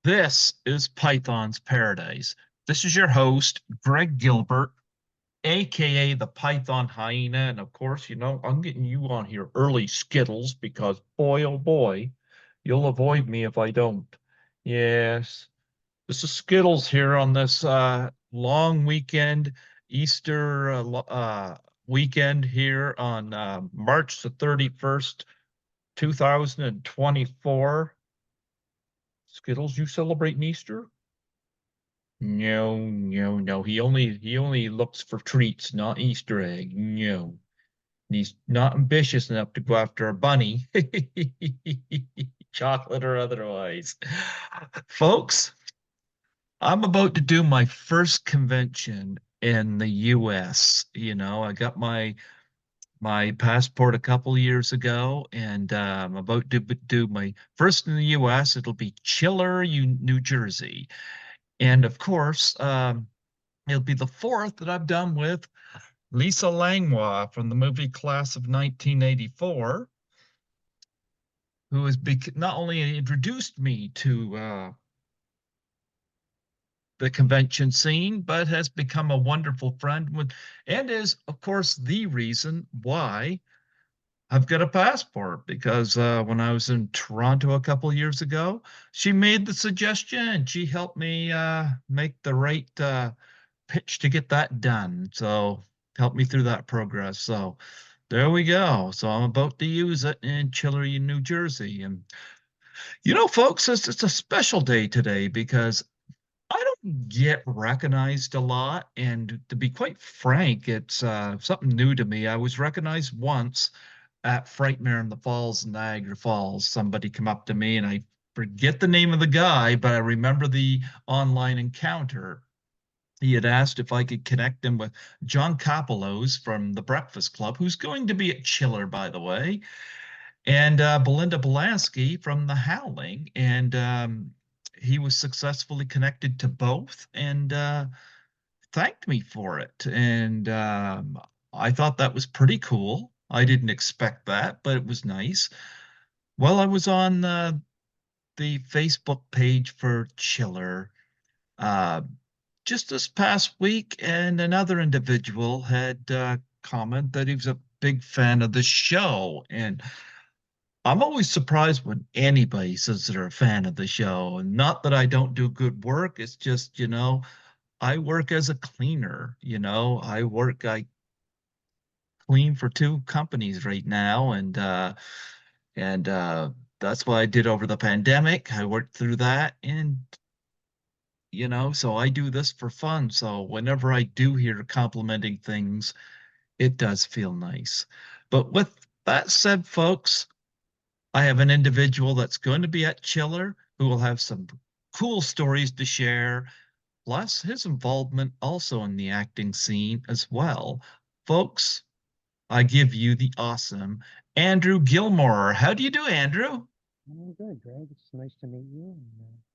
This is Python's Paradise. This is your host, Greg Gilbert, aka the Python Hyena. And of course, I'm getting you on here early Skittles because boy, oh boy, you'll avoid me if I don't. Yes, this is Skittles here on this long weekend, Easter weekend here on March the 31st, 2024. Skittles, you celebrating Easter? No, no, no. He only looks for treats, not Easter egg. No. He's not ambitious enough to go after a bunny. Chocolate or otherwise. Folks, I'm about to do my first convention in the US. I got my passport a couple years ago, and I'm about to do my first in the US. It'll be Chiller, New Jersey. And of course, it'll be the fourth that I've done with Lisa Langlois from the movie Class of 1984, who has not only introduced me to the convention scene, but has become a wonderful friend and is, of course, the reason why I've got a passport. Because when I was in Toronto a couple years ago, she made the suggestion. She helped me make the right pitch to get that done. So help me through that progress. So there we go. So I'm about to use it in Chillery, New Jersey. And folks, it's a special day today because I don't get recognized a lot. And to be quite frank, it's something new to me. I was recognized once at Frightmare in the Falls, Niagara Falls. Somebody come up to me and I forget the name of the guy, but I remember the online encounter. He had asked if I could connect him with John Copolos from the Breakfast Club, who's going to be at Chiller, by the way, and Belinda Belansky from The Howling. And he was successfully connected to both and thanked me for it. And I thought that was pretty cool. I didn't expect that, but it was nice. Well, I was on the Facebook page for Chiller uh, just this past week, and another individual had commented that he was a big fan of the show. And I'm always surprised when anybody says they're a fan of the show. And not that I don't do good work, it's just, I work as a cleaner. I clean for two companies right now, and that's what I did over the pandemic. I worked through that, and so I do this for fun. So whenever I do hear complimenting things, it does feel nice. But with that said, folks, I have an individual that's going to be at Chiller who will have some cool stories to share, plus his involvement also in the acting scene as well. Folks, I give you the awesome Andrew Gilmore. How do you do, Andrew? I'm good, Greg. It's nice to meet you. And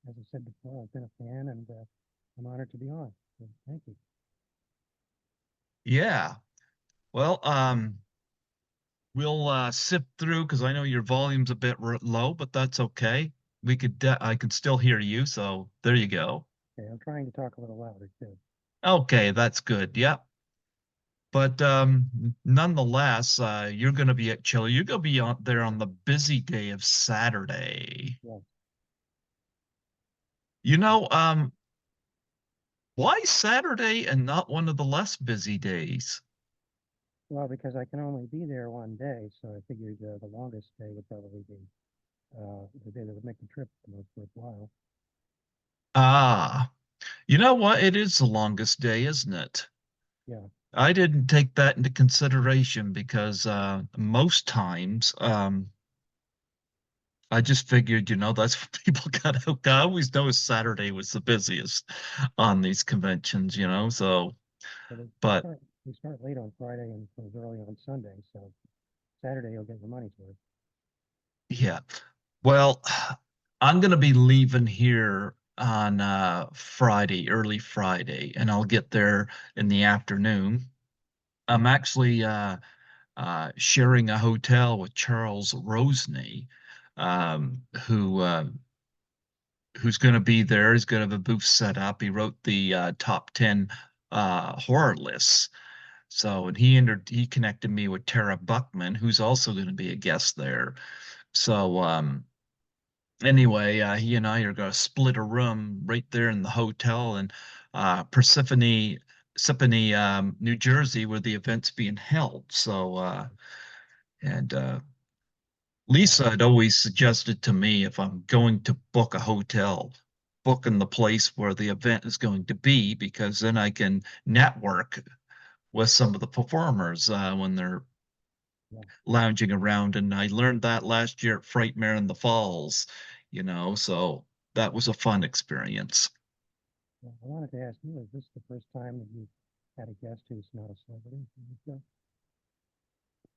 as I said before, I've been a fan, and I'm honored to be on. So thank you. Yeah. Well, we'll sift through because I know your volume's a bit low, but that's okay. I can still hear you, so there you go. Okay, I'm trying to talk a little louder too. Okay, that's good. Yep. But nonetheless, you're going to be at Chile. You're going to be out there on the busy day of Saturday. Yeah. You know, why Saturday and not one of the less busy days? Well, because I can only be there one day, so I figured the longest day would probably be the day that would make the trip the most worthwhile. Ah, you know what? It is the longest day, isn't it? Yeah. I didn't take that into consideration because most times I just figured, that's what people got out. I always know Saturday was the busiest on these conventions, so So but we start late on Friday and close early on Sunday. So Saturday you'll get your money's worth. yeah. Well, I'm gonna be leaving here on Friday, early Friday, and I'll get there in the afternoon. I'm actually sharing a hotel with Charles Roseney, who who's going to be there. He's going to have a booth set up. He wrote the top 10 horror lists. So, and he connected me with Tara Buckman, who's also going to be a guest there. So, anyway, he and I are going to split a room right there in the hotel in Parsippany, New Jersey, where the event's being held. So, and Lisa Uh, had always suggested to me if I'm going to book a hotel, book in the place where the event is going to be, because then I can network with some of the performers when they're yeah, lounging around. And I learned that last year at Frightmare in the Falls, so that was a fun experience. yeah. I wanted to ask you, is this the first time that you've had a guest who's not a celebrity on the show?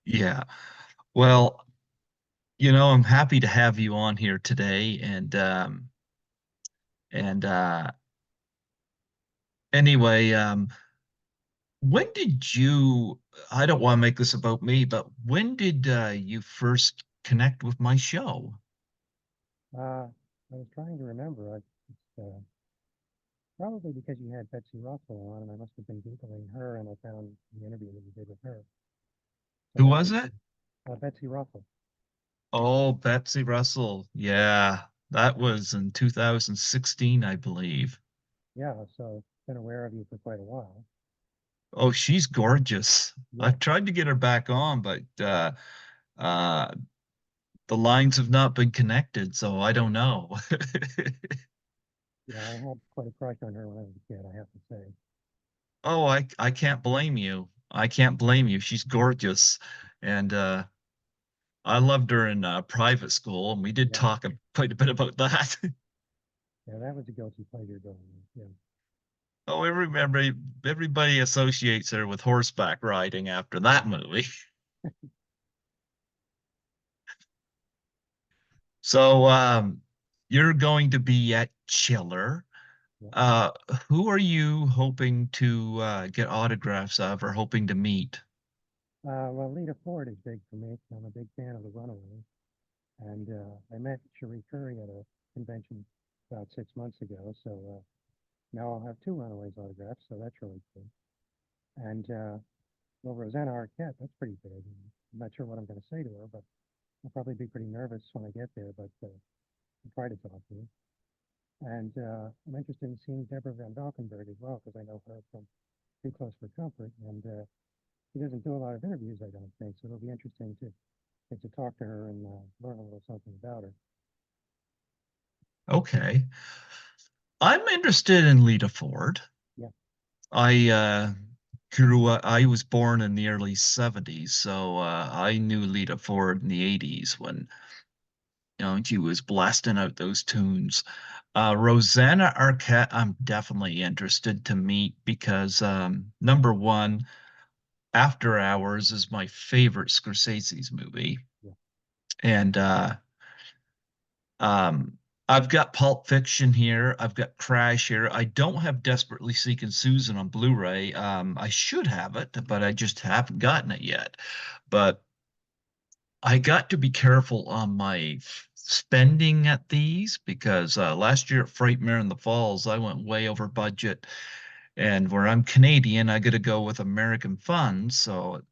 Yeah. Well, I'm happy to have you on here today. And anyway, when did you, I don't want to make this about me, but when did you first connect with my show? I was trying to remember. It's probably because you had Betsy Russell on, and I must have been Googling her, and I found the interview that you did with her. So Who that was was it? Betsy Russell. Oh, Betsy Russell. Yeah, that was in 2016, I believe. Yeah, so been aware of you for quite a while. Oh, she's gorgeous. Yeah, I've tried to get her back on, but uh, the lines have not been connected, so I don't know. yeah, I had quite a crush on her when I was a kid, I have to say. Oh, I can't blame you. I can't blame you. She's gorgeous. And I loved her in private school, and we did Yeah, talk quite a bit about that. yeah, that was a guilty pleasure going on. Yeah, Oh, I remember everybody associates her with horseback riding after yeah, that movie. So, you're going to be at Chiller. yeah. Uh, who are you hoping to get autographs of or hoping to meet? Well, Lita Ford is big for me. I'm a big fan of the Runaways, and I met Cherie Curry at a convention about 6 months ago. So now I'll have two Runaways autographs, so that's really cool. And well, Rosanna Arquette, that's pretty big. I'm not sure what I'm going to say to her, but I'll probably be pretty nervous when I get there, but I'll try to talk to her. And I'm interested in seeing Deborah Van Valkenburg as well, because I know her from Too Close for Comfort, and she doesn't do a lot of interviews, I don't think, so it'll be interesting to get to talk to her and learn a little something about her. Okay. I'm interested in Lita Ford. Yeah, I was born in the early 70s, so I knew Lita Ford in the 80s when she was blasting out those tunes. Rosanna Arquette, I'm definitely interested to meet because number one, After Hours is my favorite Scorsese's movie. yeah, And um, I've got Pulp Fiction here. I've got Crash here. I don't have Desperately Seeking Susan on Blu-ray. I should have it, but I just haven't gotten it yet. But I got to be careful on my spending at these because last year at Frightmare in the Falls, I went way over budget. And where I'm Canadian, I got to go with American funds. So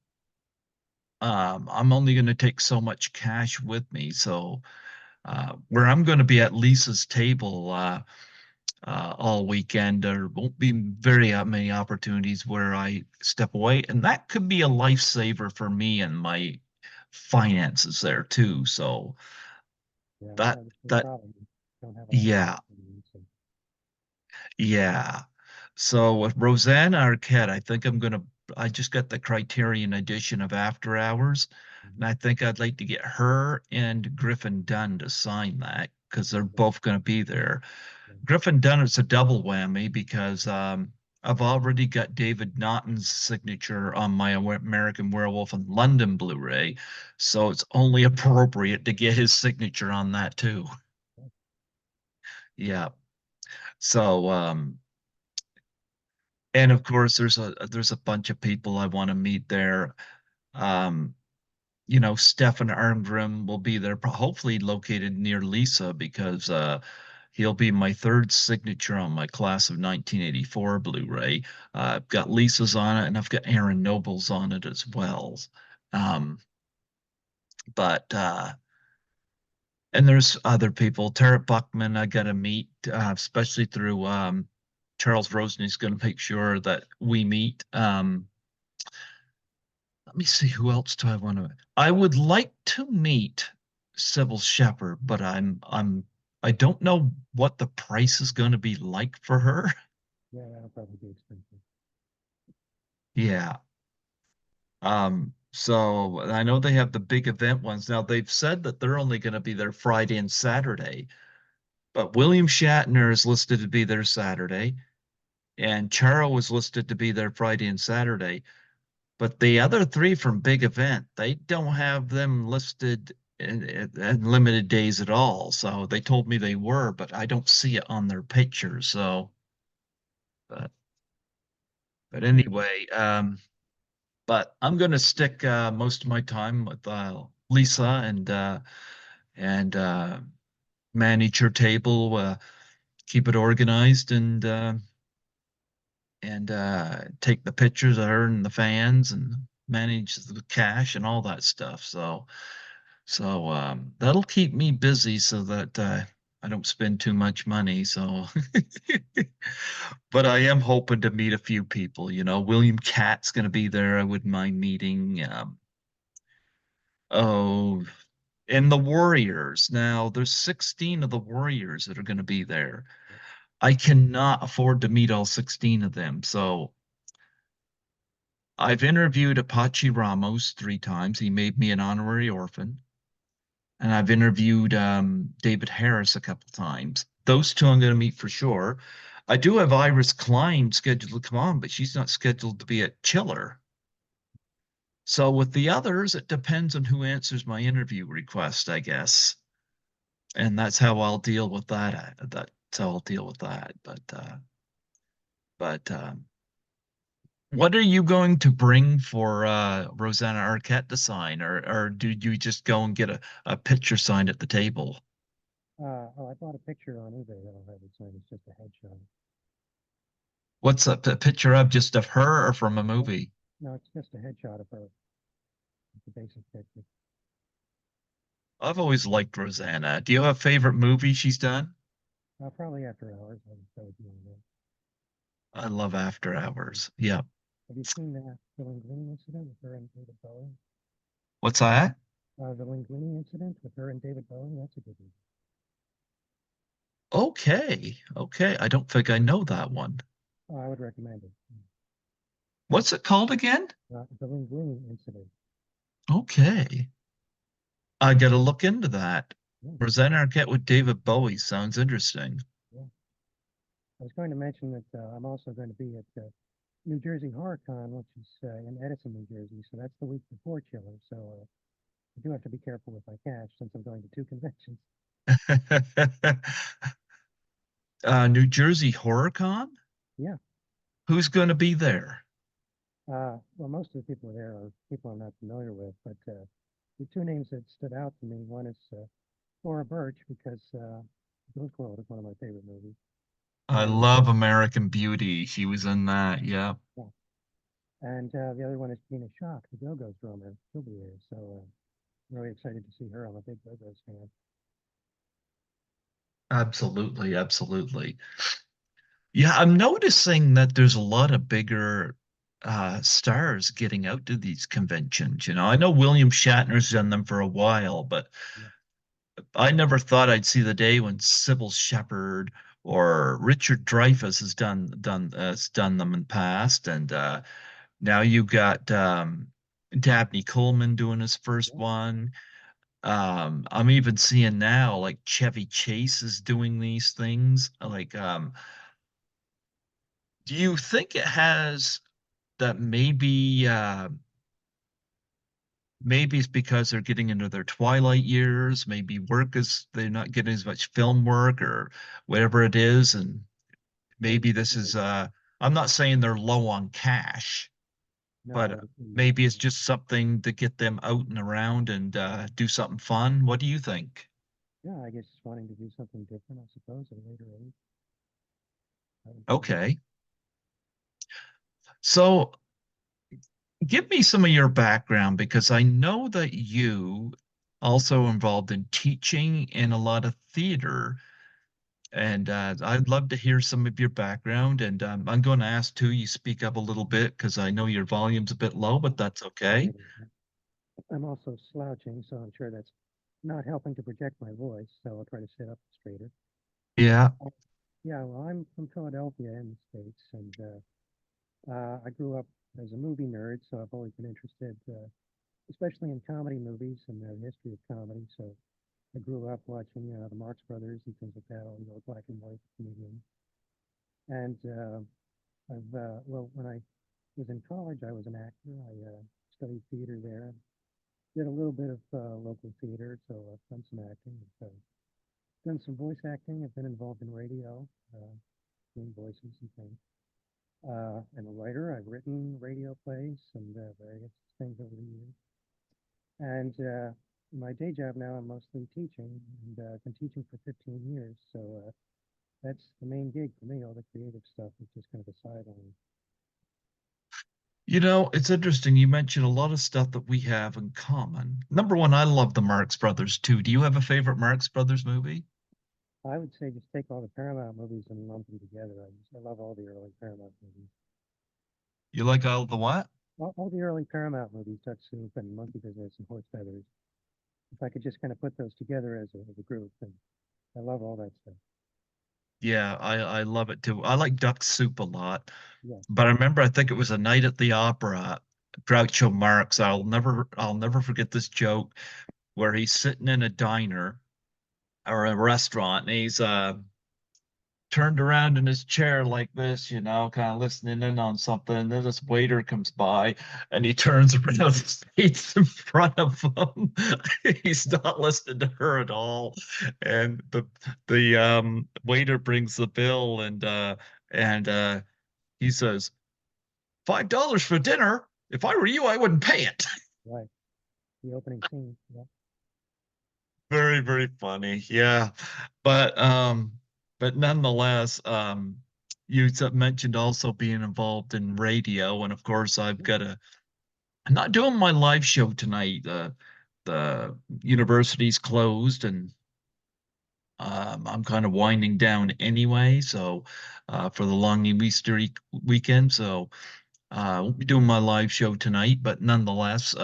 I'm only going to take so much cash with me. So where I'm going to be at Lisa's table all weekend, there won't be very many opportunities where I step away, and that could be a lifesaver for me and my finances there too. So yeah. that That's the that problem. You don't have a lot of yeah, opportunities. So, yeah. So with Rosanna Arquette, I just got the Criterion edition of After Hours, and mhm, I think I'd like to get her and Griffin Dunn to sign that because they're yeah, both going to be there. yeah, Griffin Dunn is a double whammy because I've already got David Naughton's signature on my American Werewolf in London Blu-ray, so it's only appropriate to get his signature on that too. yeah, Yeah. So and of course there's a bunch of people I want to meet there. Um, Stefan Arngrim will be there, hopefully located near Lisa because He'll be my third signature on my class of 1984 Blu-ray. I've got Lisa's on it, and I've got Aaron Noble's on it as well. Um, but and there's other people. Tara Buckman, I got to meet, especially through Charles Rosen. He's going to make sure that we meet. Let me see, who else do I want to? I would like to meet Sybil Shepherd, but I don't know what the price is going to be like for her. Yeah, that'll probably be expensive. Yeah. So I know they have the big event ones. Now they've said that they're only going to be there Friday and Saturday, but William Shatner is listed to be there Saturday, and Charo was listed to be there Friday and Saturday. But the other three from Big Event, they don't have them listed in limited days at all. So they told me they were, but I don't see it on their pictures. So, but but Okay. anyway, but I'm gonna stick most of my time with Lisa and manage her table, keep it organized, and take the pictures of her and the fans and manage the cash and all that stuff. So that'll keep me busy so that I don't spend too much money. So, but I am hoping to meet a few people. William Cat's going to be there. I wouldn't mind meeting. Oh, and the Warriors. Now, there's 16 of the Warriors that are going to be there. I cannot afford to meet all 16 of them. So I've interviewed Apache Ramos 3 times. He made me an honorary orphan. And I've interviewed David Harris a couple times. Those two I'm going to meet for sure. I do have Iris Klein scheduled to come on, but she's not scheduled to be at Chiller. So with the others, it depends on who answers my interview request, I guess. And that's how I'll deal with that. That's how I'll deal with that. But what are you going to bring for Rosanna Arquette to sign, or do you just go and get a picture signed at the table? I bought a picture on eBay that I'll have it signed. It's just a headshot. What's a picture of, just of her or from a No, movie? no, it's just a headshot of her. It's a basic picture. I've always liked Rosanna. Do you have a favorite movie she's done? Probably After Hours. I would probably be on that. I love After Hours. Yeah. Have you seen the Linguini incident with her and David Bowie? What's that? The Linguini incident with her and David Bowie? That's a good movie. Okay. Okay. I don't think I know that one. Oh, I would recommend it. What's it called again? The Linguini incident. Okay. I gotta look into that. Yeah, Rosanna Arquette with David Bowie sounds interesting. yeah. I was going to mention that I'm also going to be at New Jersey Horror Con, which is in Edison, New Jersey. So that's the week before Chiller. So I do have to be careful with my cash since I'm going to two conventions. New Jersey Horror Con? Yeah. Who's going to be there? Well, most of the people there are people I'm not familiar with, but the two names that stood out to me, one is Laura Birch, because Ghost World is one of my favorite movies. I And love American Beauty. She was in that. Yeah, yeah, and the other one is Gina Shock, the Go-Go's drummer. She'll be there. So I'm really excited to see her. I'm a big Go-Go's fan. absolutely, absolutely. Yeah, I'm noticing that there's a lot of bigger stars getting out to these conventions. I know William Shatner's done them for a while, but Yeah. I never thought I'd see the day when Sybil Shepherd or Richard Dreyfuss has done them in the past, and now you got Dabney Coleman doing his first Yeah. one. I'm even seeing now like Chevy Chase is doing these things. Like, do you think it has that maybe it's because they're getting into their twilight years, maybe they're not getting as much film work or whatever it is, and I would maybe this agree is with that. I'm not saying they're low on cash, No, I but would agree with maybe it's that. just something to get them out and around and do something fun. What do you think? yeah, I guess wanting to do something different, I suppose, at a later age. That would be it. Okay. So give me some of your background because I know that you also involved in teaching and a lot of theater. And I'd love to hear some of your background. And I'm going to ask too, you speak up a little bit because I know your volume's a bit low, but that's okay. Maybe. I'm also slouching, so I'm sure that's not helping to project my voice. So I'll try to sit up straighter. Yeah. Uh, yeah, well, I'm from Philadelphia in the States, and I grew up as a movie nerd, so I've always been interested, especially in comedy movies and the history of comedy. So I grew up watching the Marx Brothers and things like that, all the old black and white comedians. And well, when I was in college, I was an actor. I studied theater there, did a little bit of local theater, so I've done some acting. I've done some voice acting. I've been involved in radio, doing voices and things. I'm a writer. I've written radio plays and various things over the years. And my day job now, I'm mostly teaching, and I've been teaching for 15 years. So that's the main gig for me. All the creative stuff is just kind of a sideline. You know, it's interesting. You mentioned a lot of stuff that we have in common. Number one, I love the Marx Brothers too. Do you have a favorite Marx Brothers movie? I would say just take all the Paramount movies and lump them together. I love all the early Paramount movies. You like all the what? All the early Paramount movies, Duck Soup and Monkey Business and Horse Feathers. If I could just kind of put those together as a group, and I love all that stuff. Yeah, I love it too. I like Duck Soup a lot. Yeah, But I remember I think it was a night at the opera, Groucho Marx. I'll never forget this joke where he's sitting in a diner or a restaurant and he's turned around in his chair like this, kind of listening in on something. And then this waiter comes by and he turns around and stays in front of him. He's not listening to her at all. And the waiter brings the bill and he says, $5 for dinner. If I were you, I wouldn't pay it. right. The opening scene. Yeah, Very, very funny. Yeah. But but nonetheless, you mentioned also being involved in radio, and of course I'm not doing my live show tonight. The university's closed and I'm kind of winding down anyway, so for the long Easter weekend, so I won't be doing my live show tonight, but nonetheless,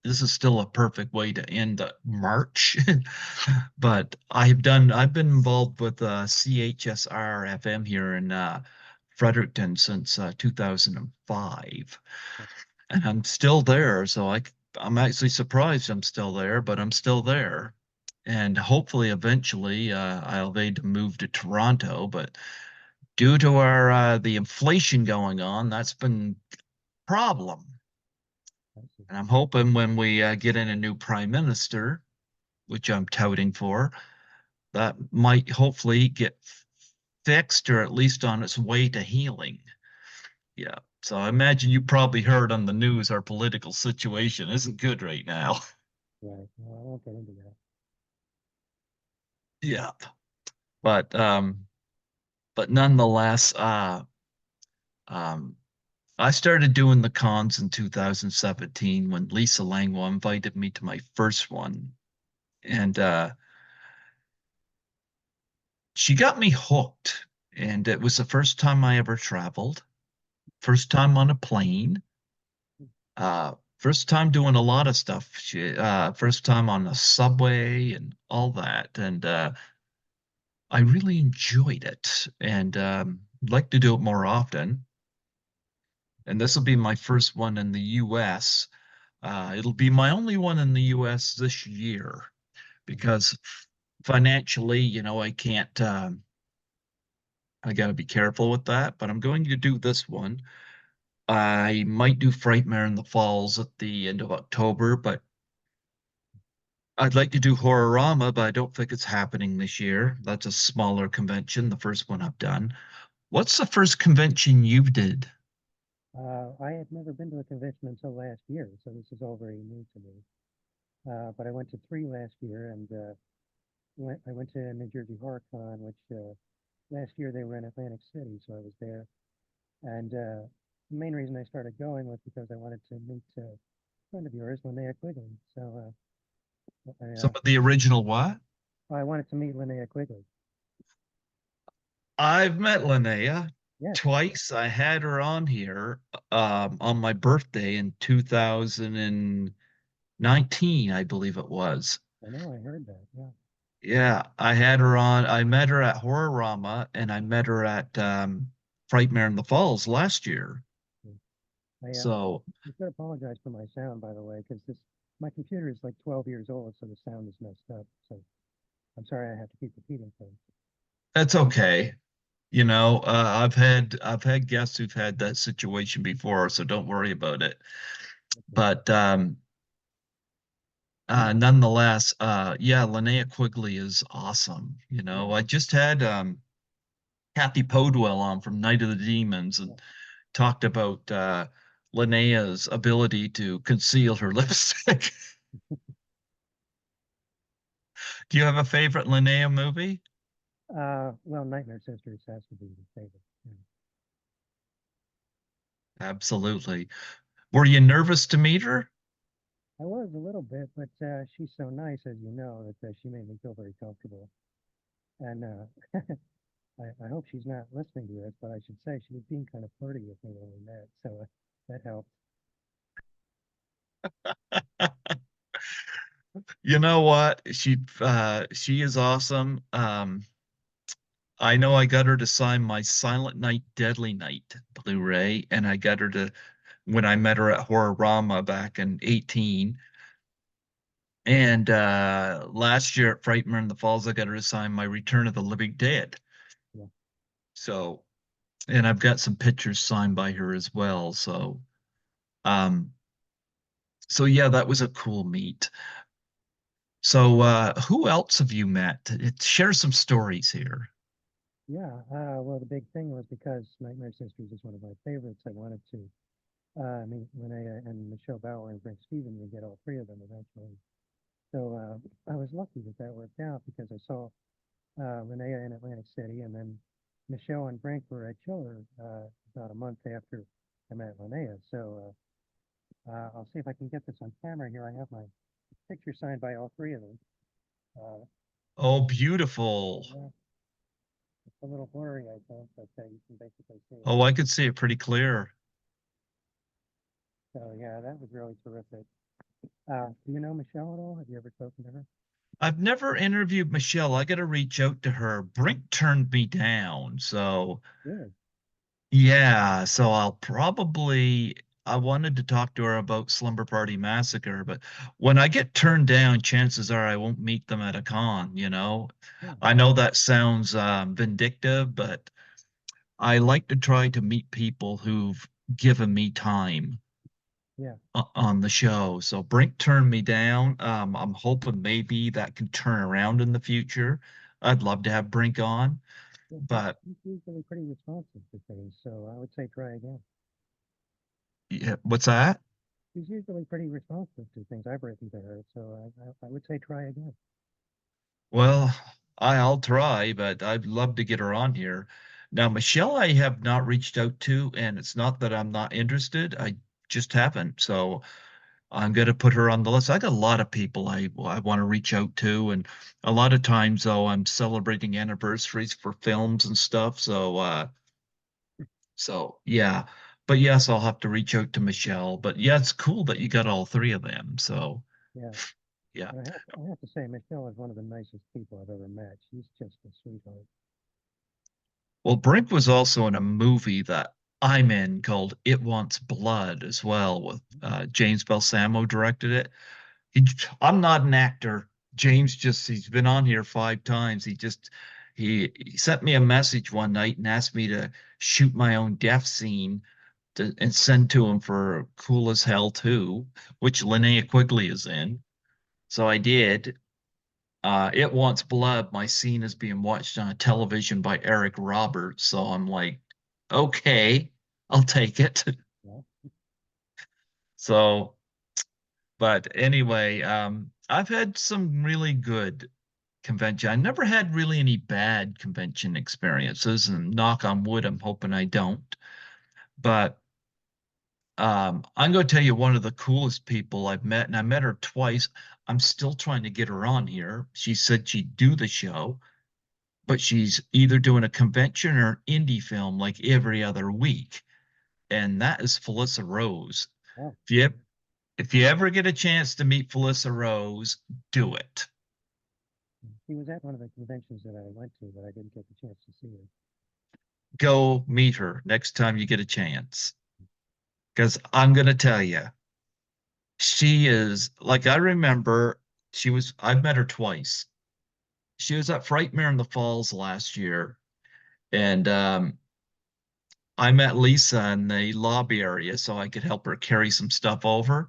this is still a perfect way to end March. But I've been involved with CHSR FM here in Fredericton since 2005, and I'm still there. So I'm actually surprised I'm still there, but I'm still there. And hopefully, eventually, I'll be to move to Toronto. But due to our the inflation going on, that's been a problem. I see. And I'm hoping when we get in a new prime minister, which I'm touting for, that might hopefully get fixed or at least on its way to healing. Yeah. So I imagine you probably heard on the news our political situation isn't good right now. Right. Well, I won't get into that. Yeah. But but nonetheless, um I started doing the cons in 2017 when Lisa Langwell invited me to my first one. And she got me hooked. And it was the first time I ever traveled, first time on a plane, first time doing a lot of stuff. First time on the subway and all that. And I really enjoyed it and I'd like to do it more often. And this will be my first one in the US. It'll be my only one in the US this year Hmm. because financially, I can't, I got to be careful with that, but I'm going to do this one. I might do Frightmare in the Falls at the end of October, but I'd like to do Horrorama, but I don't think it's happening this year. That's a smaller convention, the first one I've done. What's the first convention you did? I had never been to a convention until last year, so this is all very new to me. But I went to three last year, and I went to New Jersey Horror Con, which last year they were in Atlantic City, so I was there. And the main reason I started going was because I wanted to meet a friend of yours, Linnea Quigley. So Some of the original what? I wanted to meet Linnea Quigley. I've met Linnea Yes, twice. I had her on here on my birthday in 2019, I believe it was. I know, I heard that. Yeah. Yeah, I had her on. I met her at Horrorama and I met her at Frightmare in the Falls last year. Yeah. So I should apologize for my sound, by the way, because this my computer is like 12 years old, so the sound is messed up. So I'm sorry I have to keep repeating things. that's okay. I've had guests who've had that situation before, so don't worry about it. Okay. But nonetheless, yeah, Linnea Quigley is awesome. Yeah, I just had Kathy Podwell on from Night of the Demons yeah. and talked about Linnea's ability to conceal her lipstick. Do you have a favorite Linnea movie? Well, Nightmare Sisters has to be the favorite. Yeah. Absolutely. Were you nervous to meet her? I was a little bit, but she's so nice, as you know, that she made me feel very comfortable. And I hope she's not listening to this, but I should say she was being kind of flirty with me when we met, so that helped. You know what? She is awesome. I know I got her to sign my Silent Night, Deadly Night Blu-ray, and I got her to when I met her at Horrorama back in 18. And last year at Frightmare in the Falls, I got her to sign my Return of the Living Dead. Yeah, So, and I've got some pictures signed by her as well. Um, so yeah, that was a cool meet. So, who else have you met? Share some stories here. yeah. Well, the big thing was because Nightmare Sisters is one of my favorites. I wanted to meet Renee and Michelle Bauer and Brent Stevens and get all three of them eventually. So I was lucky that that worked out because I saw Renee in Atlantic City, and then Michelle and Brent were at Chiller about a month after I met Linnea. So I'll see if I can get this on camera here. I have my picture signed by all three of them. Uh, Oh, beautiful. yeah, it's a little blurry, I think, but you can basically see it. Oh, I could see it pretty clear. So yeah, that was really terrific. Do you know Michelle at all? Have you ever spoken to her? I've never interviewed Michelle. I got to reach out to her. Brink turned me down. So, Really? yeah, so I wanted to talk to her about Slumber Party Massacre, but when I get turned down, chances are I won't meet them at a con. Yeah, I know that sounds vindictive, but I like to try to meet people who've given me time yeah. on the show. So Brink turned me down. I'm hoping maybe that can turn around in the future. I'd love to have Brink on, Yeah, but he's usually pretty responsive to things, so I would say try again. yeah, what's that? She's usually pretty responsive to things I've written to her, so I would say try again. Well, I'll try, but I'd love to get her on here. Now, Michelle, I have not reached out to, and it's not that I'm not interested. I just haven't. So I'm going to put her on the list. I got a lot of people I want to reach out to, and a lot of times, though, I'm celebrating anniversaries for films and stuff. So yeah. But yes, I'll have to reach out to Michelle. But yeah, it's cool that you got all three of them. So Yeah, yeah. and I have to say, Michelle is one of the nicest people I've ever met. She's just a sweetheart. Well, Brink was also in a movie that I'm in called It Wants Blood as well, with James Balsamo directed it. He, I'm not an actor. He's been on here 5 times. He sent me a message one night and asked me to shoot my own death scene and send to him for Cool as Hell 2, which Linnea Quigley is in. So I did. It Wants Blood. My scene is being watched on a television by Eric Roberts. So I'm like, okay, I'll take it. Yeah, So, but anyway, I've had some really good convention. I never had really any bad convention experiences, and knock on wood, I'm hoping I don't. But I'm going to tell you one of the coolest people I've met, and I met her twice. I'm still trying to get her on here. She said she'd do the show, but she's either doing a convention or an indie film like every other week. And that is Felissa Rose. Oh, If you if you ever get a chance to meet Felissa Rose, do it. she was at one of the conventions that I went to, but I didn't get the chance to see her. Go meet her next time you get a chance. Because I'm going to tell you, she is like, I remember I've met her twice. She was at Frightmare in the Falls last year, and I met Lisa in the lobby area so I could help her carry some stuff over.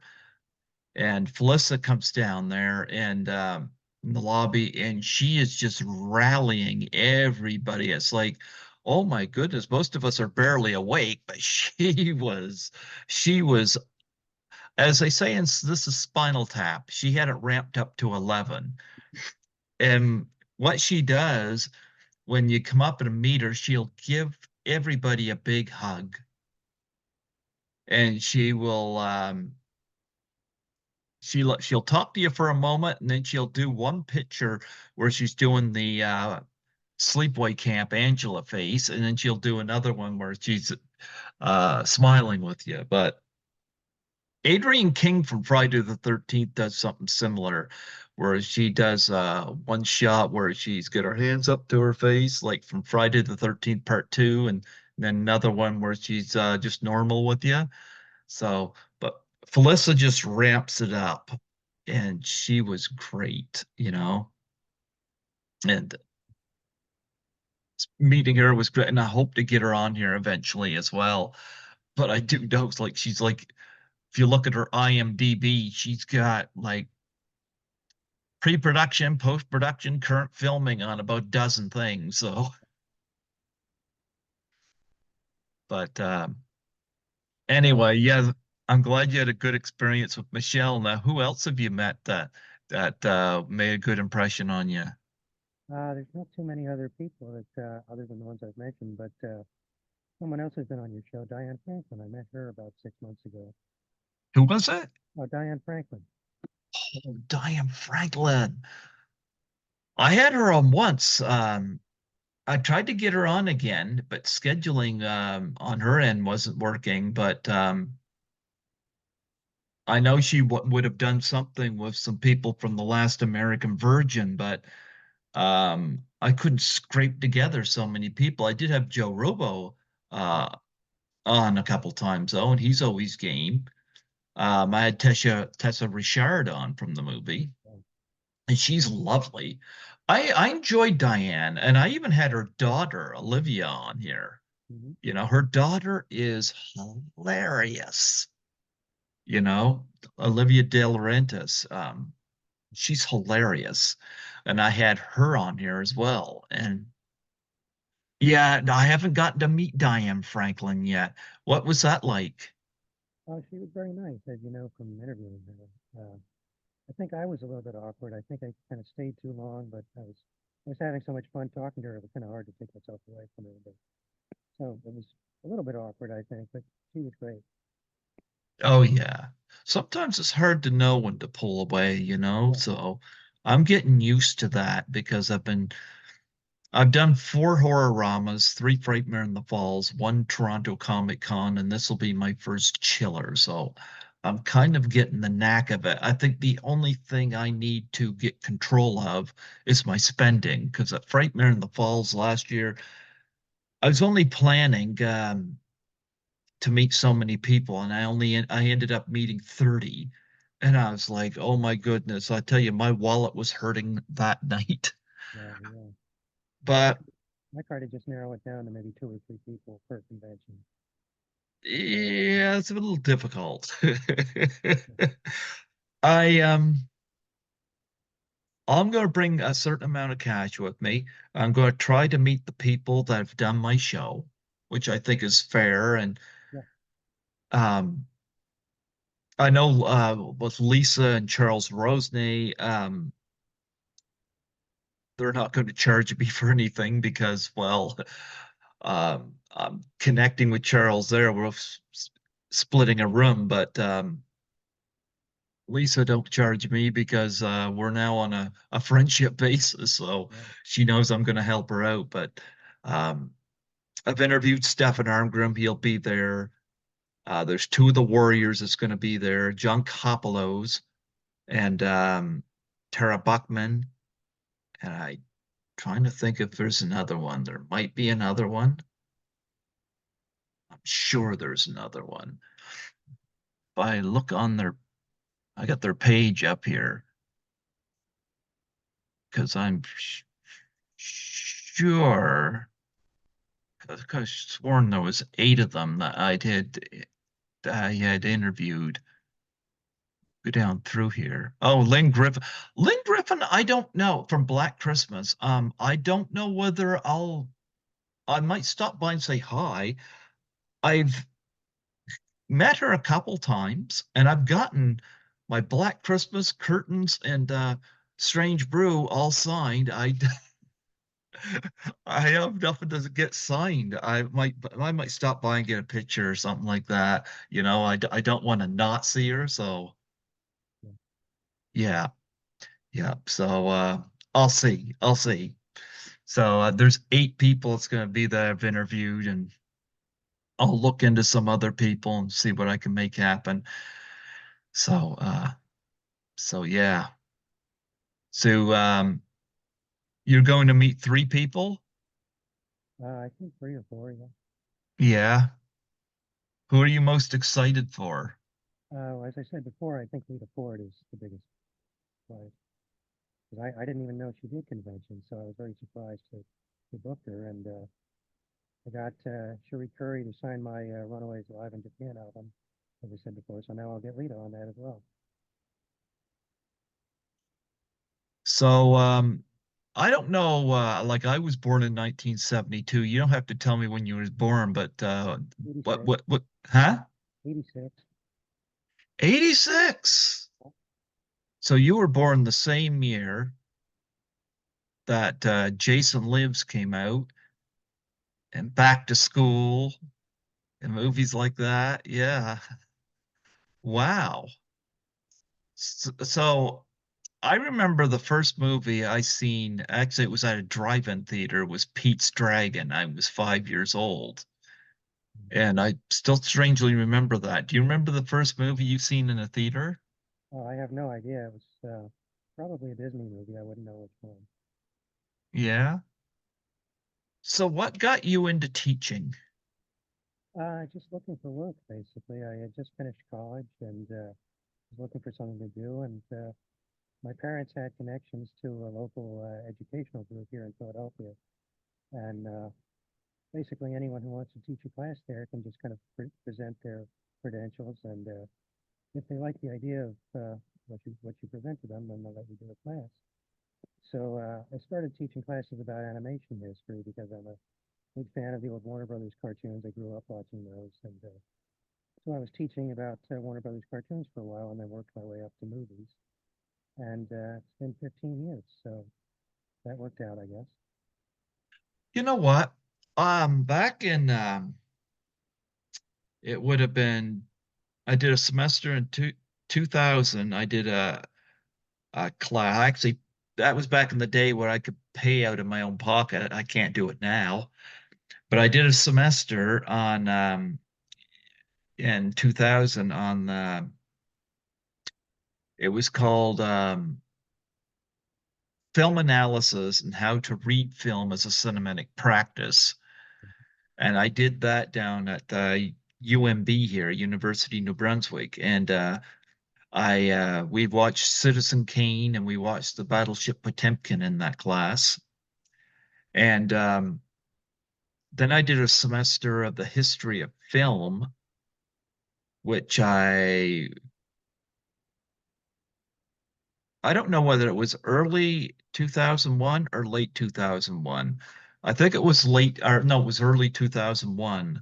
And Felissa comes down there and in the lobby, and she is just rallying everybody. It's like, oh my goodness, most of us are barely awake, but she was, as they say, and this is Spinal Tap. She had it ramped up to 11. And what she does when you come up and meet her, she'll give everybody a big hug, and she'll talk to you for a moment, and then she'll do one picture where she's doing the sleepaway camp Angela face, and then she'll do another one where she's smiling with you. But Adrienne King from Friday the 13th does something similar, where she does one shot where she's got her hands up to her face, like from Friday the 13th Part 2, and then another one where she's just normal with you. So, but Felissa just ramps it up, and she was great, you know, and meeting her was great, and I hope to get her on here eventually as well. But I do know, it's like she's like, if you look at her IMDb, she's got like pre-production, post-production, current filming on about a dozen things. So, but anyway, yeah, I'm glad you had a good experience with Michelle. Now, who else have you met that made a good impression on you? There's not too many other people that, other than the ones I've mentioned, but someone else has been on your show, Diane Franklin. I met her about 6 months ago. Who was it? Oh, Diane Franklin. Oh, Diane Franklin. I had her on once. I tried to get her on again, but scheduling on her end wasn't working. But I know she would have done something with some people from the last American Virgin, but I couldn't scrape together so many people. I did have Joe Robo uh, on a couple times though, and he's always game. I had Tessa Richard on from the movie, and she's lovely. I enjoyed Diane, and I even had her daughter Olivia on here. Mm-hmm. You know, her daughter is hilarious. You know, Olivia De Laurentiis. She's hilarious, and I had her on here as well. And yeah, I haven't gotten to meet Diane Franklin yet. What was that like? She was very nice, as you know from interviewing her. I think I was a little bit awkward. I think I kind of stayed too long, but I was having so much fun talking to her. It was kind of hard to take myself away from her. But so it was a little bit awkward, I think, but she was great. Oh yeah. Sometimes it's hard to know when to pull away, you know? Yeah. So I'm getting used to that because I've done four horror-ramas, three Frightmare in the Falls, one Toronto Comic Con, and this will be my first chiller. So I'm kind of getting the knack of it. I think the only thing I need to get control of is my spending, because at Frightmare in the Falls last year, I was only planning to meet so many people, and I ended up meeting 30. And I was like, oh my goodness, I tell you, my wallet was hurting that night. Yeah. But I try to just narrow it down to maybe two or three people per convention. yeah, it's a little difficult. I I'm going to bring a certain amount of cash with me. I'm going to try to meet the people that have done my show, which I think is fair. And Yeah. um, I know with Lisa and Charles Rosney, they're not going to charge me for anything because, well, I'm connecting with Charles there. We're splitting a room, but Lisa don't charge me because we're now on a friendship basis. So Right. she knows I'm going to help her out. But um, I've interviewed Stefan Armgrim. He'll be there. There's two of the Warriors that's going to be there, John Kopelos and Tara Buckman. And I'm trying to think if there's another one. There might be another one. I'm sure there's another one. If I look on I got their page up here because I'm sure, because I sworn there was eight of them that I had interviewed. Go down through here. Oh, Lynn Griffin. Lynn Griffin, I don't know from Black Christmas. I don't know whether I might stop by and say hi. I've met her a couple times and I've gotten my Black Christmas curtains and Strange Brew all signed. I have nothing to get signed. I might stop by and get a picture or something like that. I don't want to not see her, so Yeah. yeah, yeah. So I'll see. I'll see. So there's eight people that's going to be that I've interviewed, and I'll look into some other people and see what I can make happen. So so yeah. So you're going to meet three people? I think 3 or 4. Yeah. Yeah. Who are you most excited for? As I said before, I think Lita Ford is the biggest surprise. 'Cause I didn't even know she did conventions, so I was very surprised to book her. And I got Cherie Curry to sign my Runaways Live in Japan album, as I said before. So now I'll get Lita on that as well. So I don't know, like I was born in 1972. You don't have to tell me when you was born, but what 86, what huh? 86. 86. So you were born the same year that Jason Lives came out and Back to School and movies like that. Yeah. Wow. So I remember the first movie I seen, actually it was at a drive-in theater, was Pete's Dragon. I was 5 years old. And I still strangely remember that. Do you remember the first movie you've seen in a theater? Oh, I have no idea. It was probably a Disney movie. I wouldn't know which one. Yeah. So what got you into teaching? Just looking for work, basically. I had just finished college and was looking for something to do. And my parents had connections to a local educational group here in Philadelphia. And basically, anyone who wants to teach a class there can just kind of present their credentials. And if they like the idea of what you present to them, then they'll let you do a class. So I started teaching classes about animation history because I'm a big fan of the old Warner Brothers cartoons. I grew up watching those, and so I was teaching about Warner Brothers cartoons for a while, and then worked my way up to movies. And it's been 15 years, so that worked out, I guess. You know what? Back in it would have been I did a semester in 2000. I did a class. Actually, that was back in the day where I could pay out of my own pocket. I can't do it now. But I did a semester on in 2000 on it was called film analysis and how to read film as a cinematic practice. And I did that down at the UMB here, University of New Brunswick. And I we watched Citizen Kane and we watched the Battleship Potemkin in that class. And then I did a semester of the history of film, which I don't know whether it was early 2001 or late 2001. I think it was late, or no, it was early 2001.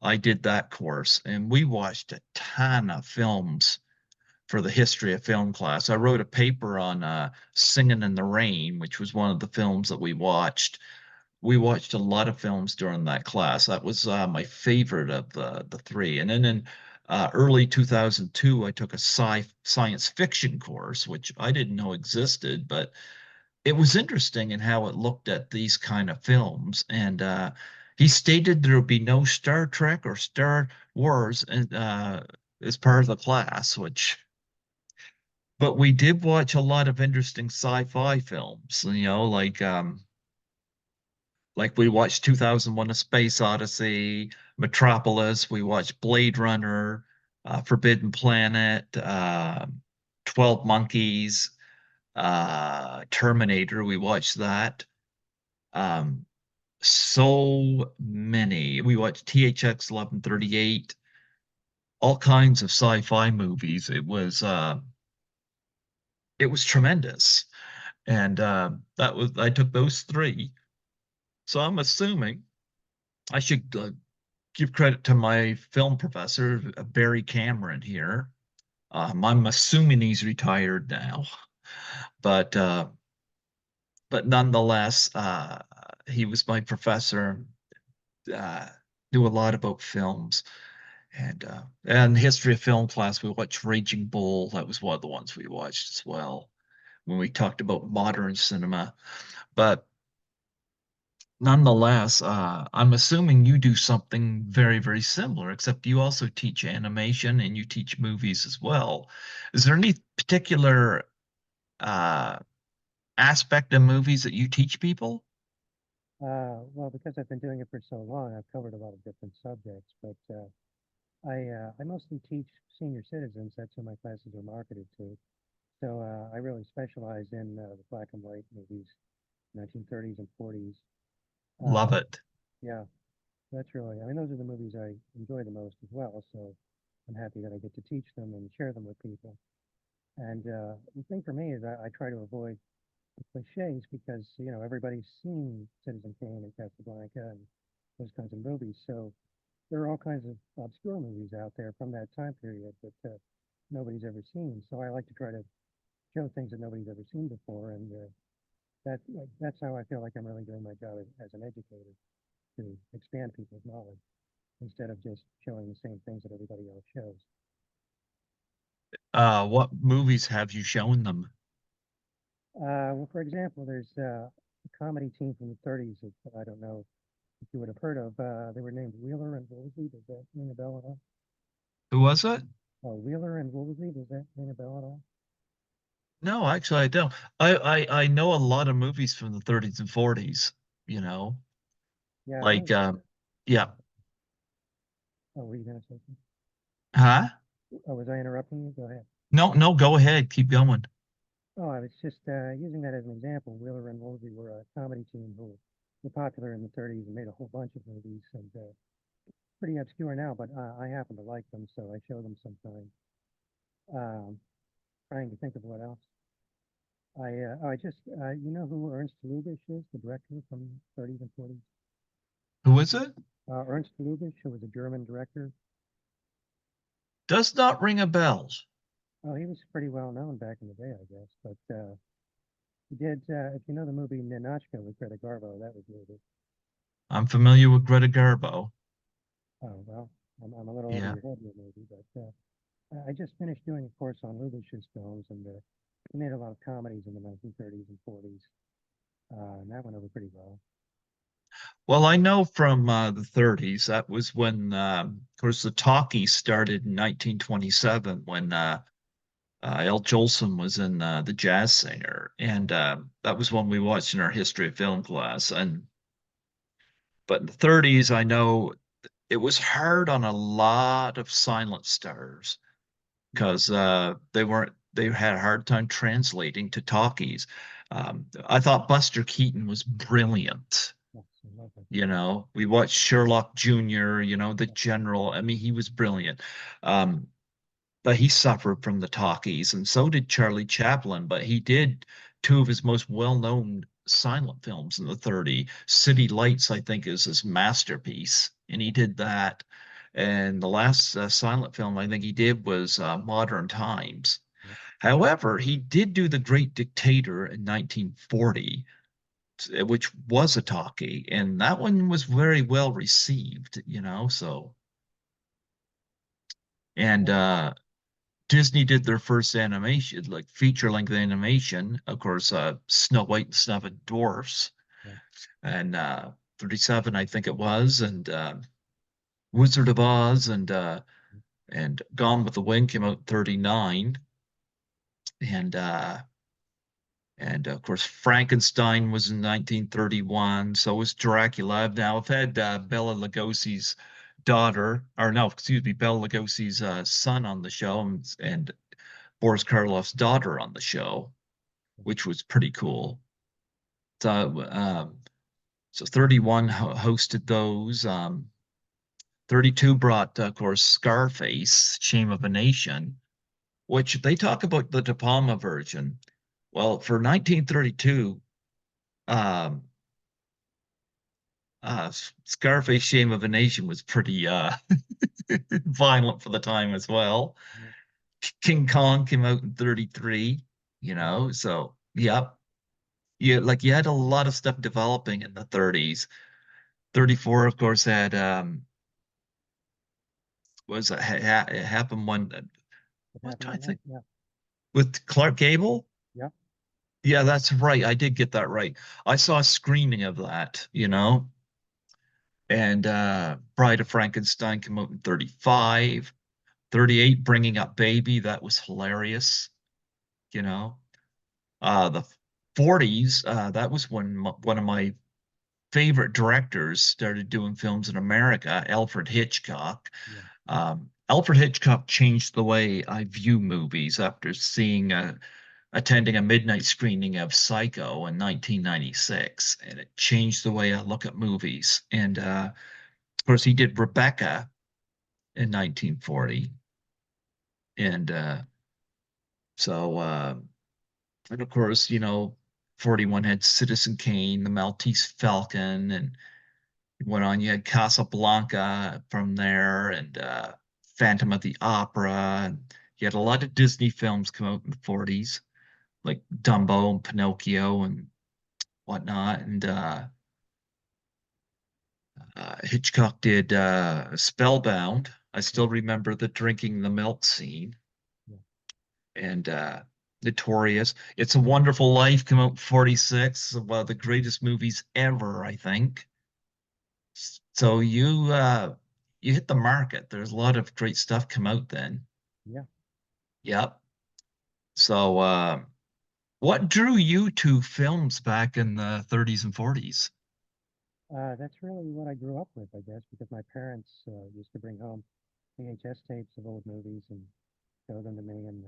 I did that course, and we watched a ton of films for the history of film class. I wrote a paper on Singing in the Rain, which was one of the films that we watched. We watched a lot of films during that class. That was my favorite of the three. And then in early 2002, I took a science fiction course, which I didn't know existed, but it was interesting in how it looked at these kind of films. And he stated there would be no Star Trek or Star Wars as part of the class, which, but we did watch a lot of interesting sci-fi films, like we watched 2001: A Space Odyssey, Metropolis, we watched Blade Runner, Forbidden Planet, 12 Monkeys, Terminator, we watched that. Um, so many. We watched THX 1138, all kinds of sci-fi movies. It was tremendous. And that was I took those three. So I'm assuming I should give credit to my film professor, Barry Cameron here. I'm assuming he's retired now, but uh, but nonetheless, he was my professor. Uh, Knew a lot about films, and history of film class. We watched Raging Bull. That was one of the ones we watched as well when we talked about modern cinema. But nonetheless, I'm assuming you do something very, very similar, except you also teach animation and you teach movies as well. Is there any particular uh, aspect of movies that you teach people? Well, because I've been doing it for so long, I've covered a lot of different subjects, but I mostly teach senior citizens. That's who my classes are marketed to. So I really specialize in the black and white movies, 1930s and 40s. Love Uh, it. yeah, that's really, I mean, those are the movies I enjoy the most as well. So I'm happy that I get to teach them and share them with people. And the thing for me is I try to avoid the cliches because, everybody's seen Citizen Kane and Casablanca and those kinds of movies. So there are all kinds of obscure movies out there from that time period that nobody's ever seen. So I like to try to show things that nobody's ever seen before, and that's how I feel like I'm really doing my job as an educator, to expand people's knowledge instead of just showing the same things that everybody else shows. What movies have you shown them? Well, for example, there's a comedy team from the 30s that I don't know if you would have heard of. They were named Wheeler and Woolsey. Does that ring a bell at all? Who was it? Oh, Wheeler and Woolsey. Does that ring a bell at all? No, actually, I don't. I know a lot of movies from the 30s and 40s, you know, Yeah, like, those. yeah. Oh, were you going to say something? Huh? Oh, was I interrupting you? Go ahead. No, no, go ahead. Keep going. Oh, I was just using that as an example. Wheeler and Woolsey were a comedy team who were popular in the 30s and made a whole bunch of movies, and pretty obscure now, but I happen to like them, so I show them sometimes. Um, Trying to think of what else. I just, you know who Ernst Lubitsch is, the director from 30s and 40s? Who is it? Ernst Lubitsch, who was a German director. Does not ring a bell. Oh, he was pretty well known back in the day, I guess. But he did, if you know the movie Ninotchka with Greta Garbo, that was Lubitsch. I'm familiar with Greta Garbo. Oh, well, I'm a little over Yeah. your head here, maybe. But I just finished doing a course on Lubitsch's films, and he made a lot of comedies in the 1930s and 40s, and that went over pretty well. Well, I know from the 30s, that was when, of course, the talkies started in 1927 when El Jolson was in The Jazz Singer. And that was one we watched in our history of film class. But in the 30s, I know it was hard on a lot of silent stars Mm, because they had a hard time translating to talkies. I thought Buster Keaton was brilliant. yes, I love it. We watched Sherlock Jr., the general. I mean, he was brilliant. Um, but he suffered from the talkies, and so did Charlie Chaplin. But he did two of his most well-known silent films in the 30s. City Lights, I think, is his masterpiece, and he did that. And the last silent film I think he did was Modern Times. However, he did do The Great Dictator in 1940, which was a talkie, and that one was very well received, so and Yeah, Disney did their first animation, like feature-length animation, of course, Snow White and Seven Dwarfs, yeah, and 37, I think it was, and Wizard of Oz and Gone with the Wind came out in 39, and of course Frankenstein was in 1931. So was Dracula. Now I've had Bela Lugosi's daughter, or no, excuse me, Bela Lugosi's son on the show, and Boris Karloff's daughter on the show, which was pretty cool. So, so 31 hosted those. 32 brought, of course, Scarface, Shame of a Nation, which they talk about the De Palma version. Well, for 1932, um, Scarface, Shame of a Nation was pretty violent for the time as well. yeah, King Kong came out in 33, yeah, so yep. You had a lot of stuff developing in the 30s. 34, of course, had was it happened one it what happened I at night. think Yeah, with Clark Gable? yeah, Yeah, that's right. I did get that right. I saw a screening of that, and Bride of Frankenstein came out in 35. 38, Bringing Up Baby, that was hilarious, you know. The 40s, that was when one of my favorite directors started doing films in America, Alfred Hitchcock. yeah, Alfred Hitchcock changed the way I view movies after attending a midnight screening of Psycho in 1996, and it changed the way I look at movies. And of course, he did Rebecca in 1940, and so and of course, 41 had Citizen Kane, The Maltese Falcon, and went on. You had Casablanca from there, and Phantom of the Opera, and you had a lot of Disney films come out in the 40s, like Dumbo and Pinocchio and whatnot. And Hitchcock did Spellbound. I yeah, still remember the drinking the milk scene, yeah, and Notorious. It's a Wonderful Life came out in 46, one of the greatest movies ever, I think. So you hit the market. There's a lot of great stuff come out then. yeah. Yep. So what drew you to films back in the 30s and 40s? That's really what I grew up with, I guess, because my parents used to bring home VHS tapes of old movies and show them to me, and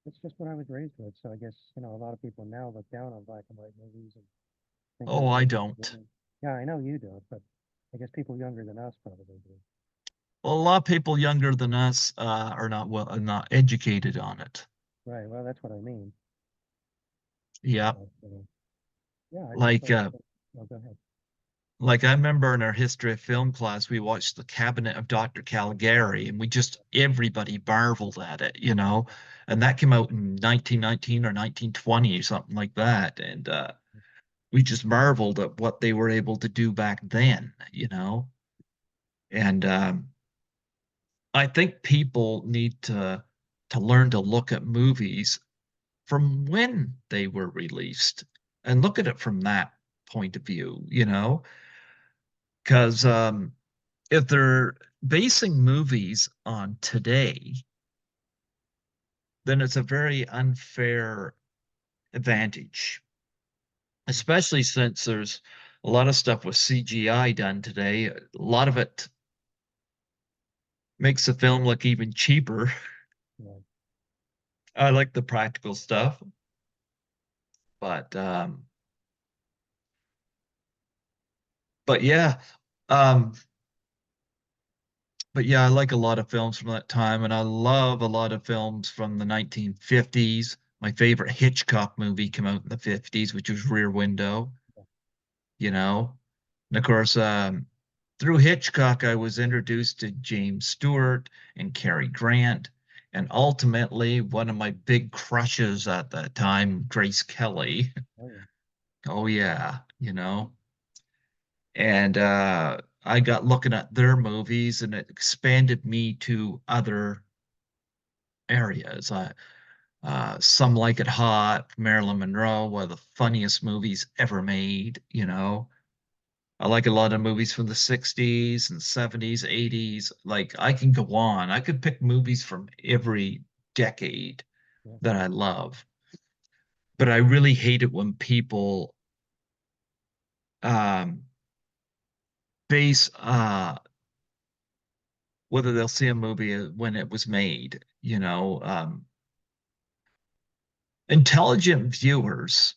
it's just what I was raised with. So I guess, a lot of people now look down on black and white movies and think Oh, they're I really don't. boring. Yeah, I know you don't, but I guess people younger than us probably do. Well, a lot of people younger than us are not educated on it. Right. Well, that's what I mean. Yep. But, yeah, I just Like thought, uh, oh, go ahead. like I remember in our history of film class, we watched The Cabinet of Dr. Caligari, and everybody marveled at it, and that came out in 1919 or 1920 or something like that, and we just marveled at what they were able to do back then, and I think people need to learn to look at movies from when they were released and look at it from that point of view, because if they're basing movies on today, then it's a very unfair advantage, especially since there's a lot of stuff with CGI done today. A lot of it makes the film look even cheaper. Right. I like the practical stuff, but yeah, um, I like a lot of films from that time, and I love a lot of films from the 1950s. My favorite Hitchcock movie came out in the 50s, which was Rear Window, you know. And of course, through Hitchcock, I was introduced to James Stewart and Cary Grant, And ultimately, one of my big crushes at that time, Grace Kelly. Oh yeah, Oh yeah, And I got looking at their movies and it expanded me to other areas. Some Like It Hot, Marilyn Monroe, one of the funniest movies ever made. I like a lot of movies from the 60s and 70s, 80s. Like I can go on. I could pick movies from every decade yeah, that I love. But I really hate it when people um base whether they'll see a movie when it was made. Intelligent viewers,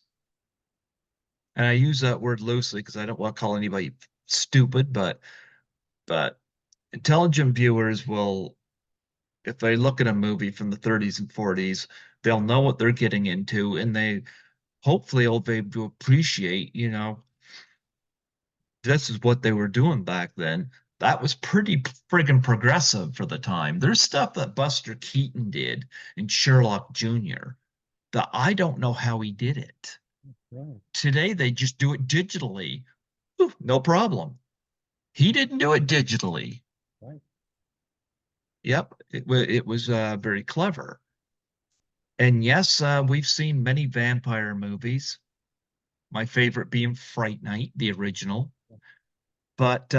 and I use that word loosely because I don't want to call anybody stupid, but intelligent viewers will, if they look at a movie from the 30s and 40s, they'll know what they're getting into, and they hopefully will be able to appreciate, this is what they were doing back then. That was pretty friggin' progressive for the time. There's stuff that Buster Keaton did in Sherlock Jr. that I don't know how he did it. right, Today they just do it digitally. Ooh, no problem. He didn't do it digitally. right. Yep, it was very clever. And yes, we've seen many vampire movies. My favorite being Fright Night, the original. Yeah, But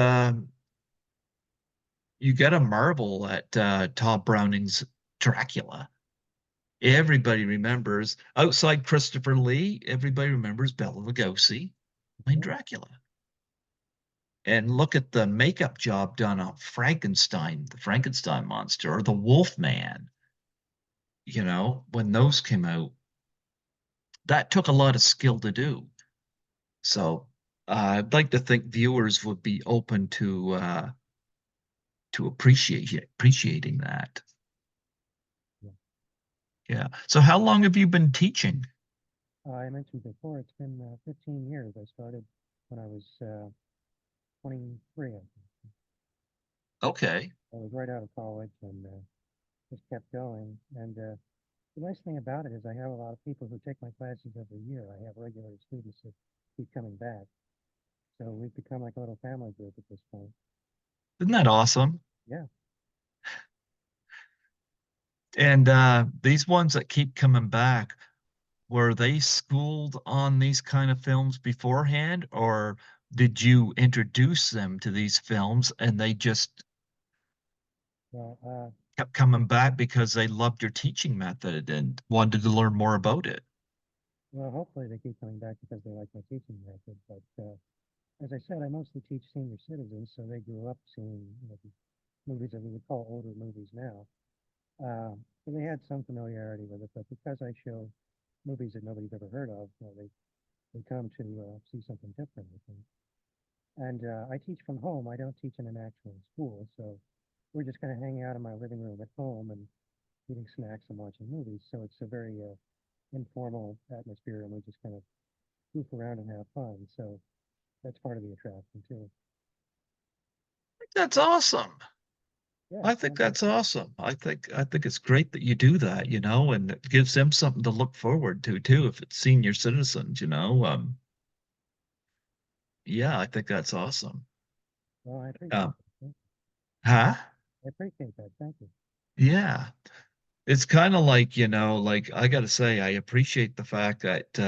you got to marvel at Todd Browning's Dracula. Everybody remembers, outside Christopher Lee, everybody remembers Bela Lugosi playing yeah, Dracula. And look at the makeup job done on Frankenstein, the Frankenstein monster, or the Wolfman, when those came out. That took a lot of skill to do. So I'd like to think viewers would be open to appreciating that. yeah. Yeah. So how long have you been teaching? I mentioned before it's been 15 years. I started when I was 23. I think. Okay. I was right out of college and just kept going. And the nice thing about it is I have a lot of people who take my classes every year. I have regular students that keep coming back. So we've become like a little family group at this point. Isn't that awesome? Yeah. And these ones that keep coming back, were they schooled on these kind of films beforehand, or did you introduce them to these films and they just Well, kept coming back because they loved your teaching method and wanted to learn more about it? well, hopefully they keep coming back because they like my teaching method. But as I said, I mostly teach senior citizens, so they grew up seeing the movies that we would call older movies now. So they had some familiarity with it, but because I show movies that nobody's ever heard of, they come to see something different, I think. And I teach from home. I don't teach in an actual school, so we're just kind of hanging out in my living room at home and eating snacks and watching movies. So it's a very informal atmosphere, and we just kind of goof around and have fun. So that's part of the attraction too. That's awesome. Yeah, I it's think fun. that's awesome. I think it's great that you do that, and it gives them something to look forward to too, if it's senior citizens. Yeah, I think that's awesome. Well, I appreciate Um, that. huh? I appreciate that. Thank you. Yeah. It's kind of like I gotta say, I appreciate the fact that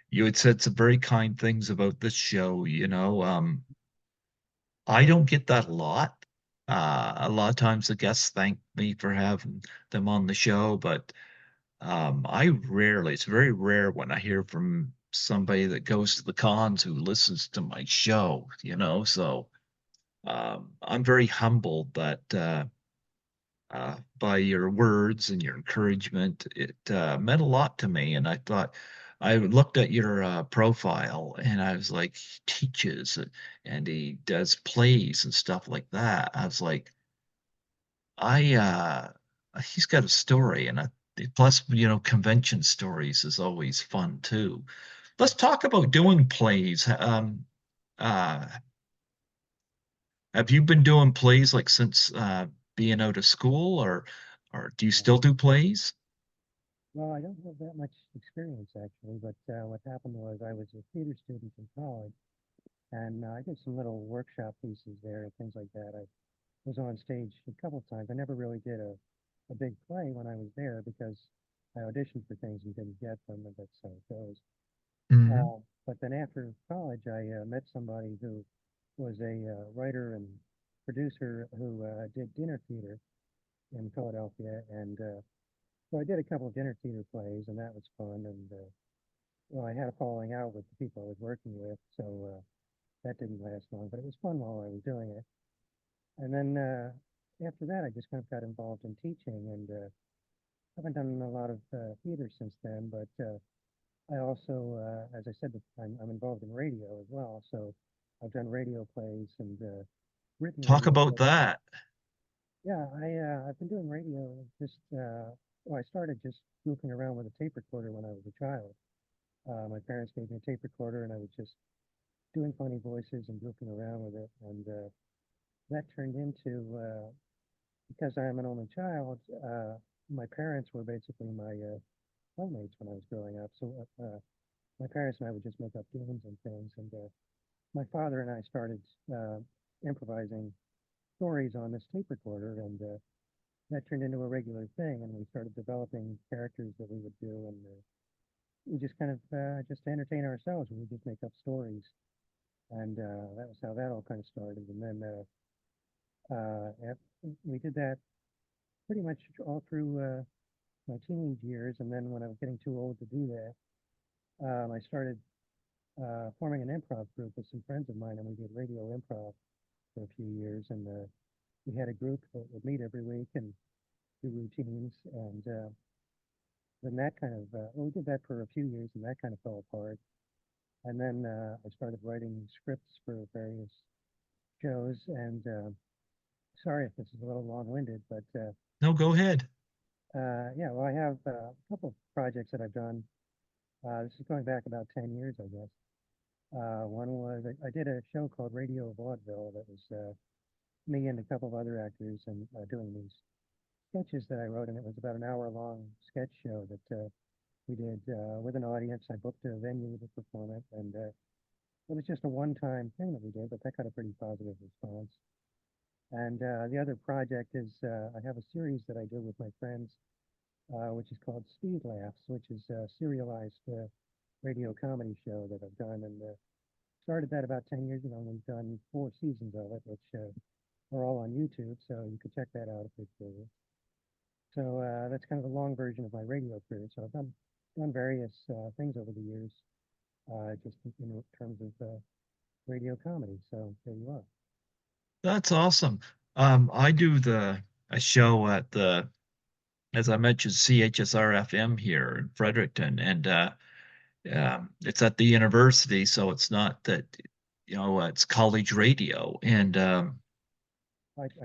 you had said some very kind things about this show. I don't get that a lot. A lot of times the guests thank me for having them on the show, but it's very rare when I hear from somebody that goes to the cons who listens to my show. So I'm very humbled that by your words and your encouragement. It meant a lot to me. And I looked at your profile and I was like, he teaches and he does plays and stuff like that. I was like, he's got a story. And plus, convention stories is always fun too. Let's talk about doing plays. Uh, have you been doing plays like since being out of school, or Or do you Uh, still do plays? well, I don't have that much experience actually, but what happened was I was a theater student in college, and I did some little workshop pieces there and things like that. I was on stage a couple of times. I never really did a big play when I was there because I auditioned for things and didn't get them, and that's how it goes. Hmm. But then after college, I met somebody who was a writer and producer who did dinner theater in Philadelphia, and so I did a couple of dinner theater plays, and that was fun. And well, I had a falling out with the people I was working with, so that didn't last long, but it was fun while I was doing it. And then after that, I just kind of got involved in teaching, and haven't done a lot of theater since then. But I also, as I said, I'm involved in radio as well. So I've done radio plays and written Talk radio about plays. that. Yeah, I've been doing radio just well, I started just goofing around with a tape recorder when I was a child. My parents gave me a tape recorder, and I was just doing funny voices and goofing around with it, and that turned into because I'm an only child. My parents were basically my playmates when I was growing up. So my parents and I would just make up games and things, and my father and I started uh, improvising stories on this tape recorder, and that turned into a regular thing, and we started developing characters that we would do, and we just kind of just to entertain ourselves. We would just make up stories, and that was how that all kind of started. And then we did that pretty much all through my teenage years, and then when I was getting too old to do that, I started forming an improv group with some friends of mine, and we did radio improv for a few years, and we had a group that would meet every week and do routines, and then that kind of well, we did that for a few years, and that kind of fell apart. And then I started writing scripts for various shows, and sorry if this is a little long-winded, but No, go ahead. yeah, well, I have a couple of projects that I've done. This is going back about 10 years, I guess. One was I did a show called Radio Vaudeville that was me and a couple of other actors and doing these sketches that I wrote, and it was about an hour-long sketch show that we did with an audience. I booked a venue to perform it, and it was just a one-time thing that we did, but that got a pretty positive response. And the other project is I have a series that I do with my friends, which is called Speed Laughs, which is a serialized radio comedy show that I've done, and started that about 10 years ago, and we've done 4 seasons of it, which are all on YouTube, so you could check that out if you're curious. So that's kind of the long version of my radio career. So I've done various things over the years, just in terms of radio comedy. So there you are. That's awesome. I do a show at the, as I mentioned, CHSR FM here in Fredericton, and it's at the university, so it's not that, it's college radio, and I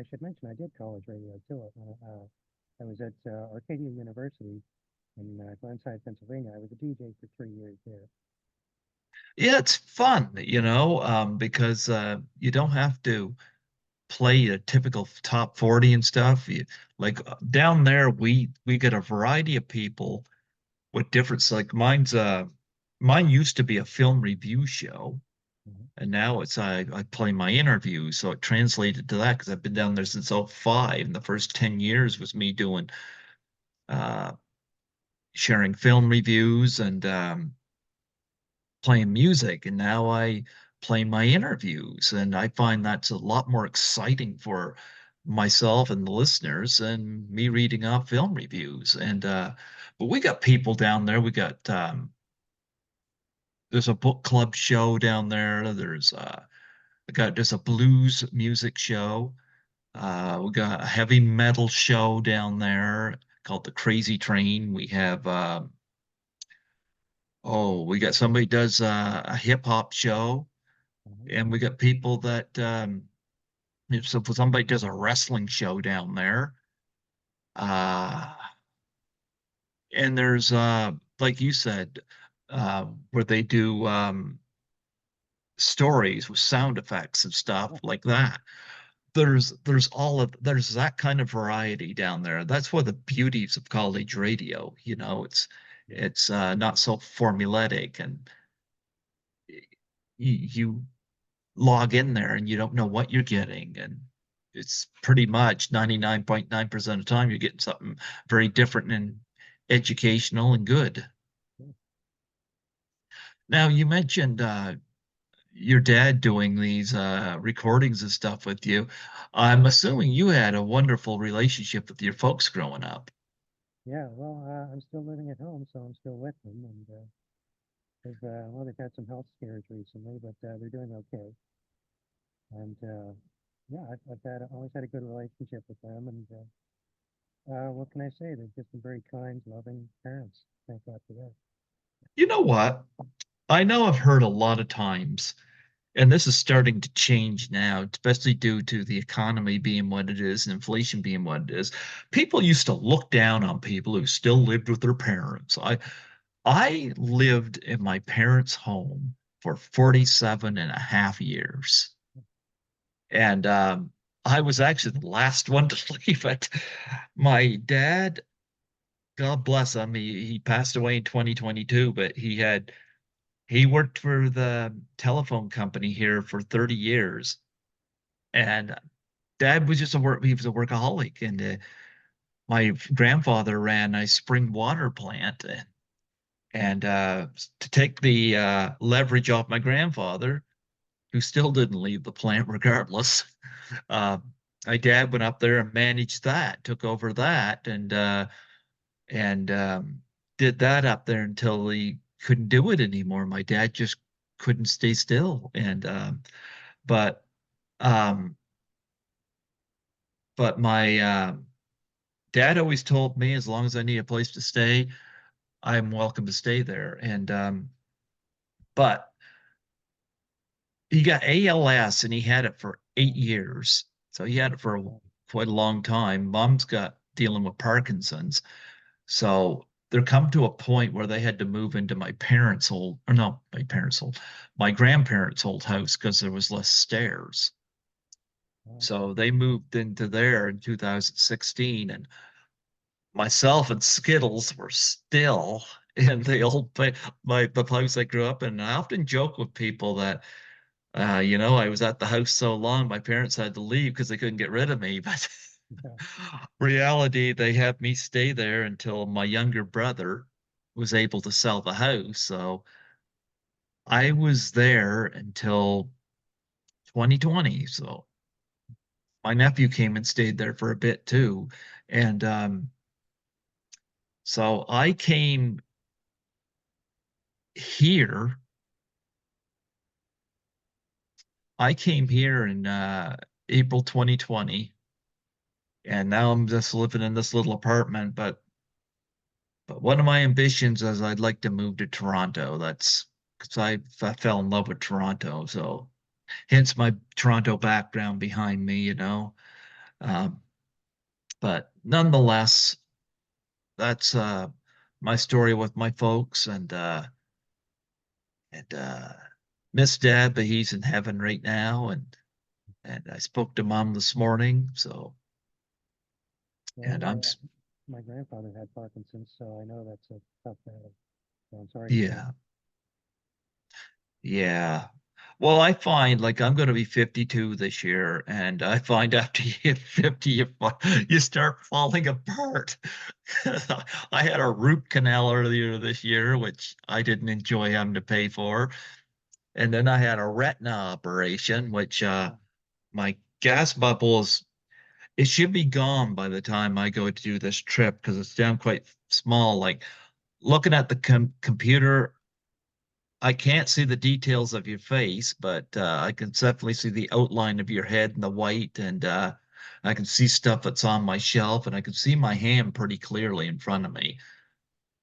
should mention I did college radio too. I was at Arcadia University in Glenside, Pennsylvania. I was a DJ for 3 years there. yeah, it's fun, because you don't have to play a typical top 40 and stuff. Like down there, we get a variety of people with different, like mine used to be a film review show, Mhm. and now it's I play my interviews, so it translated to that because I've been down there since '05, and the first 10 years was me doing uh sharing film reviews and playing music, and now I play my interviews, and I find that's a lot more exciting for myself and the listeners than me reading off film reviews. And but we got people down there. We got there's a book club show down there. There's a blues music show. We got a heavy metal show down there called the Crazy Train. We have we got somebody does a hip hop show, Mhm. and we got people that if somebody does a wrestling show down there, uh, and there's like you said, where they do stories with sound effects and stuff Yeah. like that. there's that kind of variety down there. That's one of the beauties of college radio. Yeah. It's not so formulaic, and you log in there and you don't know what you're getting, and it's pretty much 99.9% of the time you're getting something very different and educational and good. Yeah. Now, you mentioned your dad doing these recordings and stuff with you. I'm assuming you had a wonderful relationship with your folks growing up. Yeah, well, I'm still living at home, so I'm still with them, and they've had some health scares recently, but they're doing okay. And yeah, always had a good relationship with them, and what can I say? They've just been very kind, loving parents. Thank God for that. You know what? I know I've heard a lot of times, and this is starting to change now, especially due to the economy being what it is and inflation being what it is. People used to look down on people who still lived with their parents. I lived in my parents' home for 47 and a half years. And I was actually the last one to leave it. My dad, God bless him, he passed away in 2022, but he worked for the telephone company here for 30 years. And dad was he was a workaholic. And my grandfather ran a spring water plant. And to take the leverage off my grandfather, who still didn't leave the plant regardless, uh, my dad went up there and managed that, took over that, and did that up there until he couldn't do it anymore. My dad just couldn't stay still. But um, but my dad always told me as long as I need a place to stay, I'm welcome to stay there. But he got ALS and he had it for 8 years. So he had it for Oh, quite a long time. Mom's got dealing with Parkinson's. So there come to a point where they had to move into my parents' old, or no, my parents' old, my grandparents' old house because there was less stairs. okay. So they moved into there in 2016, and myself and Skittles were still in the old place, the place I grew up in. And I often joke with people that I was at the house so long, my parents had to leave because they couldn't get rid of me. But Yeah, reality, they had me stay there until my younger brother was able to sell the house. So I was there until 2020. So my nephew came and stayed there for a bit too. And so here. I came here in April 2020, and now I'm just living in this little apartment. But one of my ambitions is I'd like to move to Toronto. That's because I fell in love with Toronto. So hence my Toronto background behind me. Um, but nonetheless, that's my story with my folks and miss Dad, but he's in heaven right now. And I spoke to Mom this morning. So yeah, and my grandfather had Parkinson's, so I know that's a tough battle. So I'm sorry to hear that. yeah. Yeah. Well, I find like I'm going to be 52 this year, and I find after you hit 50, you start falling apart. I had a root canal earlier this year, which I didn't enjoy having to pay for. And then I had a retina operation, which Oh, my gas bubbles, it should be gone by the time I go to do this trip because it's down quite small. Like looking at the computer, I can't see the details of your face, but I can definitely see the outline of your head and the white, and I can see stuff that's on my shelf, and I can see my hand pretty clearly in front of me.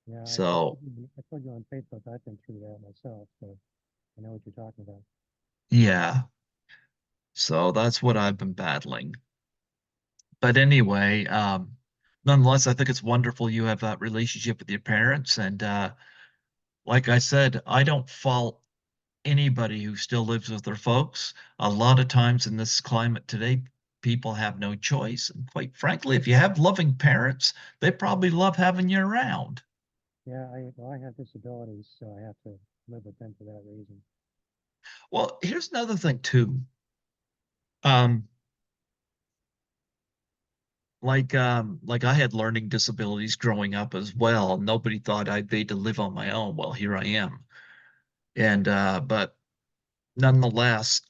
yeah, So, I told you on Facebook, I've been through that myself, so I know what you're talking about. yeah, so that's what I've been battling. But anyway, nonetheless, I think it's wonderful you have that relationship with your parents, and like I said, I don't fault anybody who still lives with their folks. A lot of times in this climate today, people have no choice. And quite frankly, if you have loving parents, they probably love having you around. Yeah, well, I have disabilities, so I have to live with them for that reason. Well, here's another thing too. Um, like I had learning disabilities growing up as well. Nobody thought I'd be to live on my own. Well, here I am. And but nonetheless,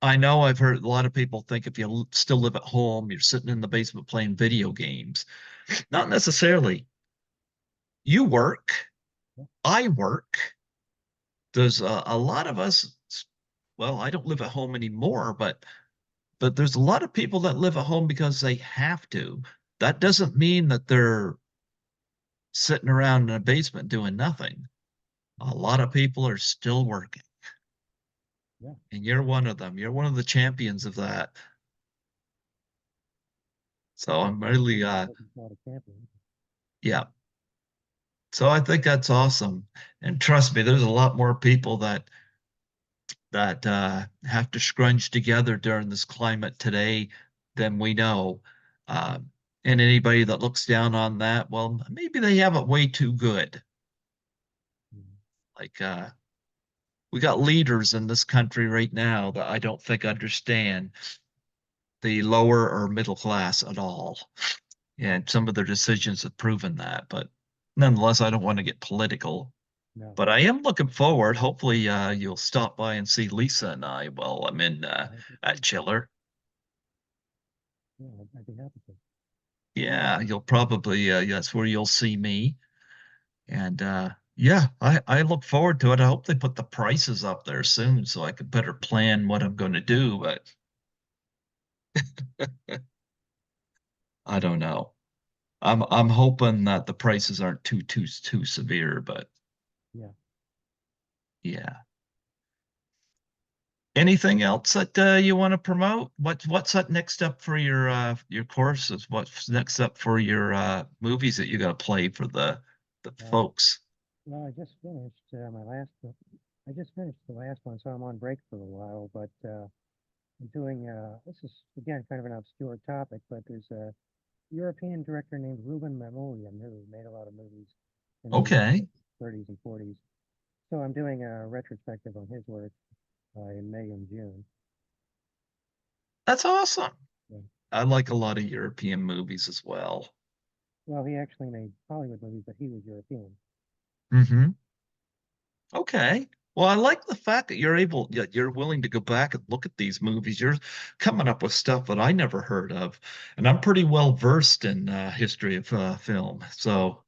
I know I've heard a lot of people think if you still live at home, you're sitting in the basement playing video games. Not necessarily. You work, Yeah, I work. There's a lot of us, well, I don't live at home anymore, but there's a lot of people that live at home because they have to. That doesn't mean that they're sitting around in a basement doing nothing. A lot of people are still working, yeah. and you're one of them. You're one of the champions of that. So I'm really, I wasn't called a champion. yeah. So I think that's awesome. And trust me, there's a lot more people that have to scrunch together during this climate today than we know. Uh, and anybody that looks down on that, well, maybe they have it way too good. Mhm. Like we got leaders in this country right now that I don't think understand the lower or middle class at all. And some of their decisions have proven that. But nonetheless, I don't want to get political. No, But I am looking forward. Hopefully, you'll stop by and see Lisa and I while I'm in I hope you at do. Chiller. Yeah, I'd be happy to. Yeah, you'll probably that's where you'll see me. And yeah, I look forward to it. I hope they put the prices up there soon so I can better plan what I'm going to do, but I don't know. I'm hoping that the prices aren't too severe, but Yeah. yeah. Anything else that you want to promote? What's up next up for your courses? What's next up for your movies that you got to play for the Uh, folks? well, I just finished the last one, so I'm on break for a while. But I'm doing. This is again kind of an obscure topic, but there's a European director named Ruben Mamoulian who made a lot of movies in the Okay, 30s and 40s. So I'm doing a retrospective on his work in May and June. that's awesome. Yeah. I like a lot of European movies as well. Well, he actually made Hollywood movies, but he was European. Hmm. Okay. Well, I like the fact that you're willing to go back and look at these movies. You're coming up with stuff that I never heard of, and I'm pretty well versed in history of film. So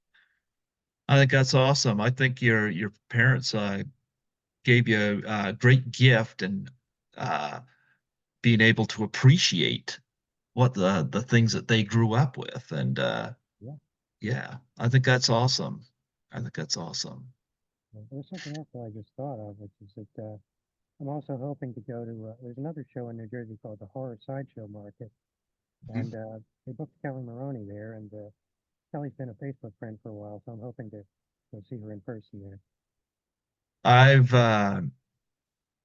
I think that's awesome. I think your parents gave you a great gift and uh, being able to appreciate what the things that they grew up with. And Yeah. yeah, I think that's awesome. I think that's awesome. There's something else that I just thought of, which is that I'm also hoping to go to. There's another show in New Jersey called the Horror Sideshow Market, Mhm. and they booked Kelly Maroney there, and Kelly's been a Facebook friend for a while, so I'm hoping to go see her in person there. I've uh,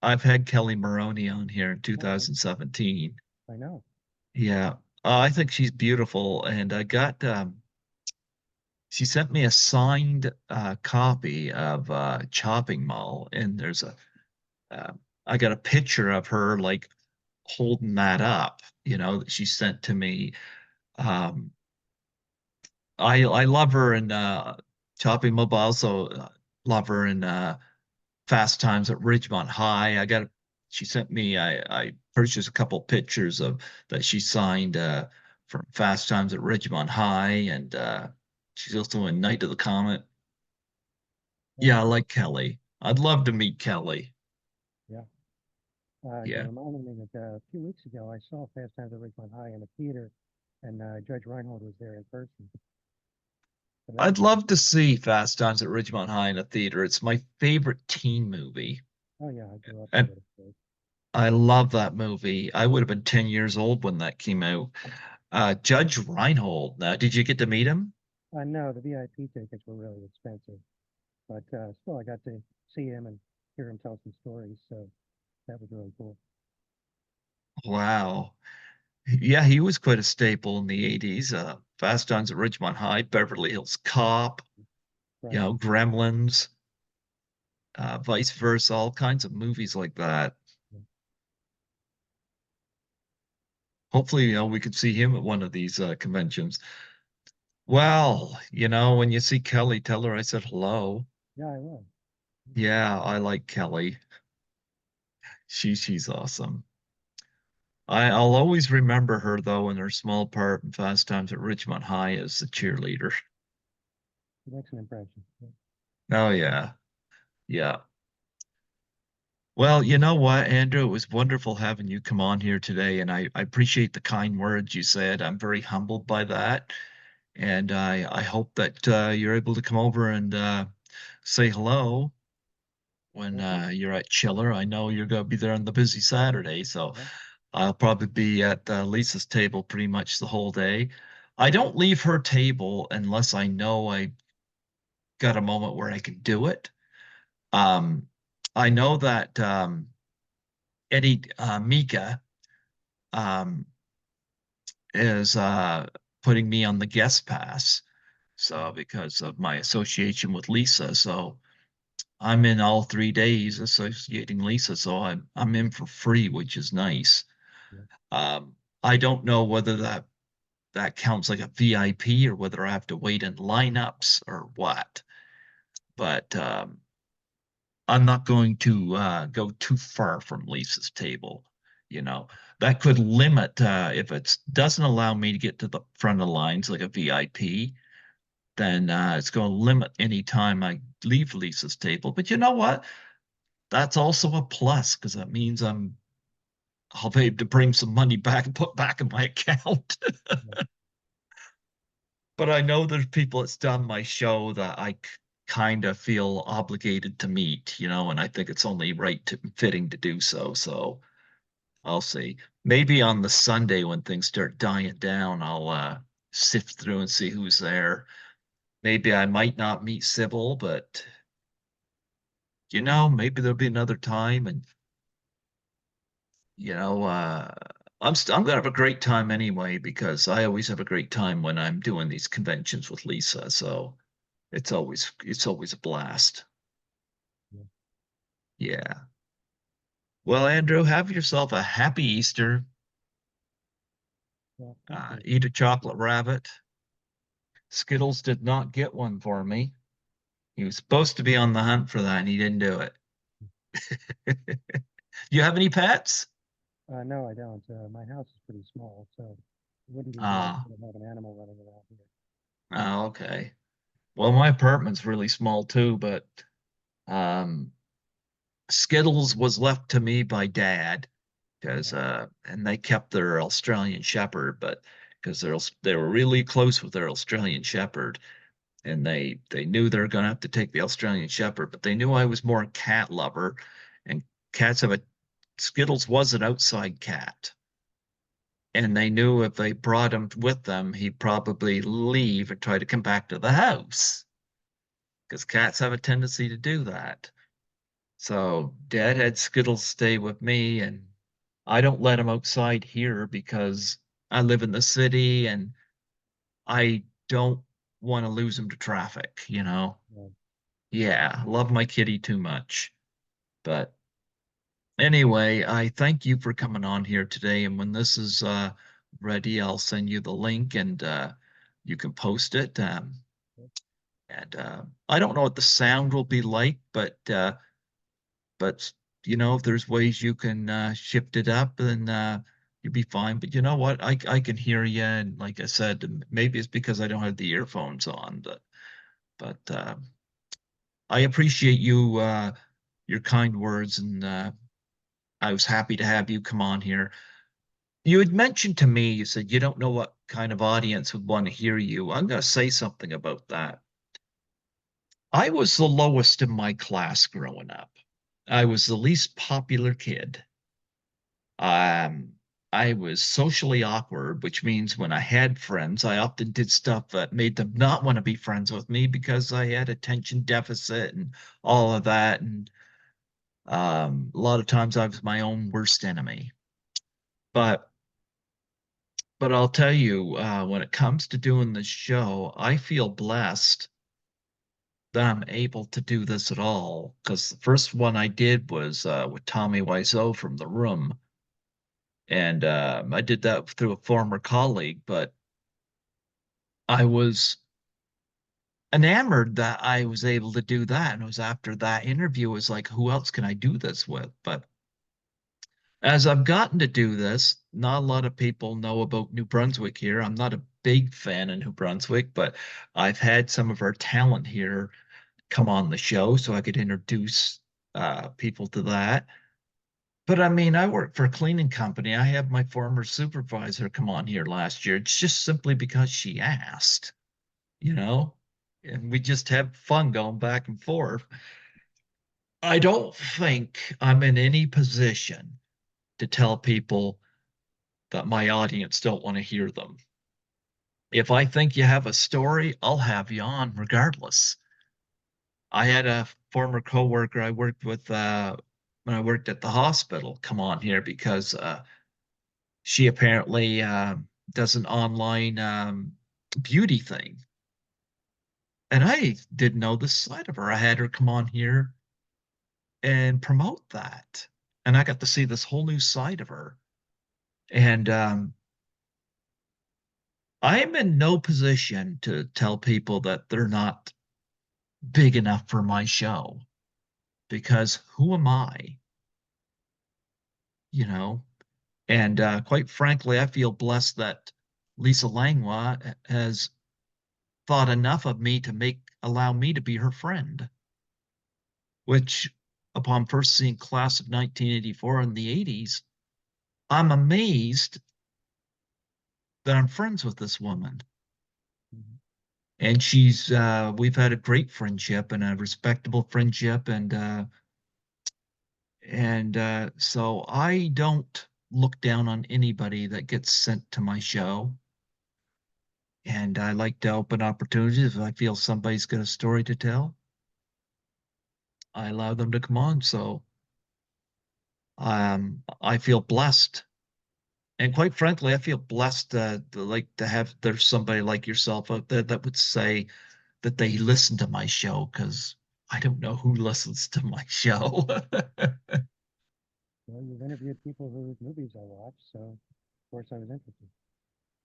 I've had Kelly Maroney on here in Oh, yeah, 2017. I know. Yeah, I think she's beautiful, and I got she sent me a signed copy of Chopping Mall, and there's a uh, I got a picture of her like holding that up, that she sent to me. Um, I love her in Chopping Mall, but I also love her in Fast Times at Ridgemont High. She sent me, I purchased a couple pictures of that she signed from Fast Times at Ridgemont High, and she's also in Night of the Comet. Oh, Yeah, I cool. like Kelly. I'd love to meet Kelly. Yeah. You Yeah. reminded me that a few weeks ago I saw Fast Times at Ridgemont High in the theater, and Judge Reinhold was there in person. So that was I'd pretty love to cool. see Fast Times at Ridgemont High in a theater. It's my favorite teen movie. Oh yeah, I grew up with And it, of course. I love that movie. I would have been 10 years old when that came out. Judge Reinhold. Now, did you get to meet him? No, the VIP tickets were really expensive, but still I got to see him and hear him tell some stories, so that was really cool. Wow. Yeah, he was quite a staple in the 80s. Fast Times at Ridgemont High, Beverly Hills Cop, Right. Gremlins, vice versa, all kinds of movies like that. Yeah. Hopefully, we could see him at one of these conventions. Well, when you see Kelly, tell her I said hello. Yeah, I will. Yeah, I like Kelly. She's awesome. I'll always remember her though in her small part in Fast Times at Ridgemont High as the cheerleader. It makes an impression. Yeah. Oh yeah, yeah. Well, you know what, Andrew? It was wonderful having you come on here today, and I appreciate the kind words you said. I'm very humbled by that, and I hope that you're able to come over and say hello when Will do. you're at Chiller. I know you're going to be there on the busy Saturday, so Yeah. I'll probably be at Lisa's table pretty much the whole day. I don't leave her table unless I know I got a moment where I can do it. Um, I know that Eddie Mika um, is putting me on the guest pass, so because of my association with Lisa, so I'm in all 3 days associating Lisa, so I'm in for free, which is nice. Yeah. I don't know whether that counts like a VIP or whether I have to wait in lineups or what. But I'm not going to go too far from Lisa's table. You know, that could limit if it doesn't allow me to get to the front of the lines like a VIP, then it's going to limit any time I leave Lisa's table. But you know what? That's also a plus because that means I'll be able to bring some money back and put back in my account. Yeah. But I know there's people that's done my show that I kind of feel obligated to meet, and I think it's only right to fitting to do so. So I'll see. Maybe on the Sunday when things start dying down, I'll sift through and see who's there. Maybe I might not meet Sybil, but maybe there'll be another time, and you know, uh, I'm gonna have a great time anyway because I always have a great time when I'm doing these conventions with Lisa. So it's always a blast. Yeah. Yeah. Well, Andrew, have yourself a happy Easter. Well, thank you. Eat a chocolate rabbit. Skittles did not get one for me. He was supposed to be on the hunt for that, and he didn't do it. You have any pets? No, I don't. My house is pretty small, so it wouldn't be Ah, practical to have an animal running around here. okay. Well, my apartment's really small too, but um, Skittles was left to me by Dad because Yeah. and they kept their Australian Shepherd, but because they were really close with their Australian Shepherd, and they knew they were going to have to take the Australian Shepherd, but they knew I was more a cat lover, and cats have a Skittles was an outside cat, and they knew if they brought him with them, he'd probably leave and try to come back to the house because cats have a tendency to do that. So Dad had Skittles stay with me, and I don't let him outside here because I live in the city and I don't want to lose him to traffic. Yeah. Yeah, love my kitty too much. But anyway, I thank you for coming on here today. And when this is ready, I'll send you the link and you can post it. And I don't know what the sound will be like, but if there's ways you can shift it up, then you'll be fine. But you know what? I can hear you, and like I said, maybe it's because I don't have the earphones on, but I appreciate your kind words, and I was happy to have you come on here. You had mentioned to me, you said you don't know what kind of audience would want to hear you. I'm going to say something about that. I was the lowest in my class growing up. I was the least popular kid. Um, I was socially awkward, which means when I had friends, I often did stuff that made them not want to be friends with me because I had attention deficit and all of that. And a lot of times I was my own worst enemy. But I'll tell you, when it comes to doing this show, I feel blessed that I'm able to do this at all. Because the first one I did was with Tommy Wiseau from The Room, and I did that through a former colleague. But I was enamored that I was able to do that, and it was after that interview, it was like, who else can I do this with? But as I've gotten to do this, not a lot of people know about New Brunswick here. I'm not a big fan of New Brunswick, but I've had some of our talent here come on the show so I could introduce people to that. But I mean, I work for a cleaning company. I had my former supervisor come on here last year. It's just simply because she asked, you know, and we just have fun going back and forth. I don't think I'm in any position to tell people that my audience don't want to hear them. If I think you have a story, I'll have you on regardless. I had a former coworker I worked with when I worked at the hospital come on here because she apparently does an online beauty thing. And I didn't know this side of her. I had her come on here and promote that. And I got to see this whole new side of her. And I am in no position to tell people that they're not big enough for my show because who am I? You know? And quite frankly, I feel blessed that Lisa Langlois has thought enough of me to allow me to be her friend, which upon first seeing Class of 1984 in the 80s, I'm amazed that I'm friends with this woman. Mhm. And we've had a great friendship and a respectable friendship. And so I don't look down on anybody that gets sent to my show. And I like to open opportunities. If I feel somebody's got a story to tell, I allow them to come on. So I feel blessed. And quite frankly, I feel blessed to have there's somebody like yourself out there that would say that they listen to my show because I don't know who listens to my show. Well, you've interviewed people whose movies I watched, so of course I was interested.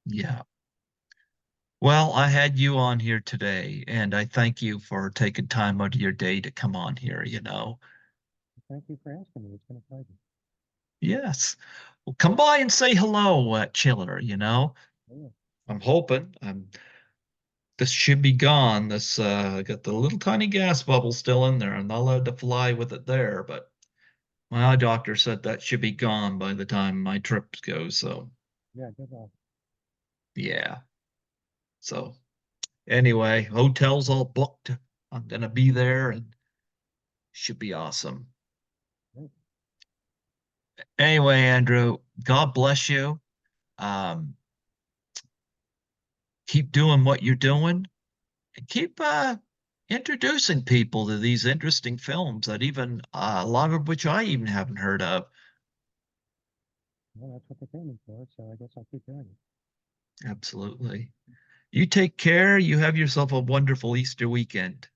Yeah. Well, I had you on here today, and I thank you for taking time out of your day to come on here. Thank you for asking me. It's been a pleasure. Yes. Well, come by and say hello at Chiller. Yeah, I'm hoping. This should be gone. This got the little tiny gas bubble still in there. I'm not allowed to fly with it there, but my eye doctor said that should be gone by the time my trip goes. So yeah, good luck. yeah. So anyway, hotel's all booked. I'm gonna be there and should be awesome. Great. Anyway, Andrew, God bless you. Um, keep doing what you're doing and keep introducing people to these interesting films that even a lot of which I even haven't heard of. Well, that's what they pay me for, so I guess I'll keep doing it. Absolutely. You take care. You have yourself a wonderful Easter weekend.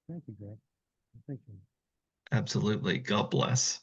Thank you, Greg. I appreciate it. Absolutely. God bless.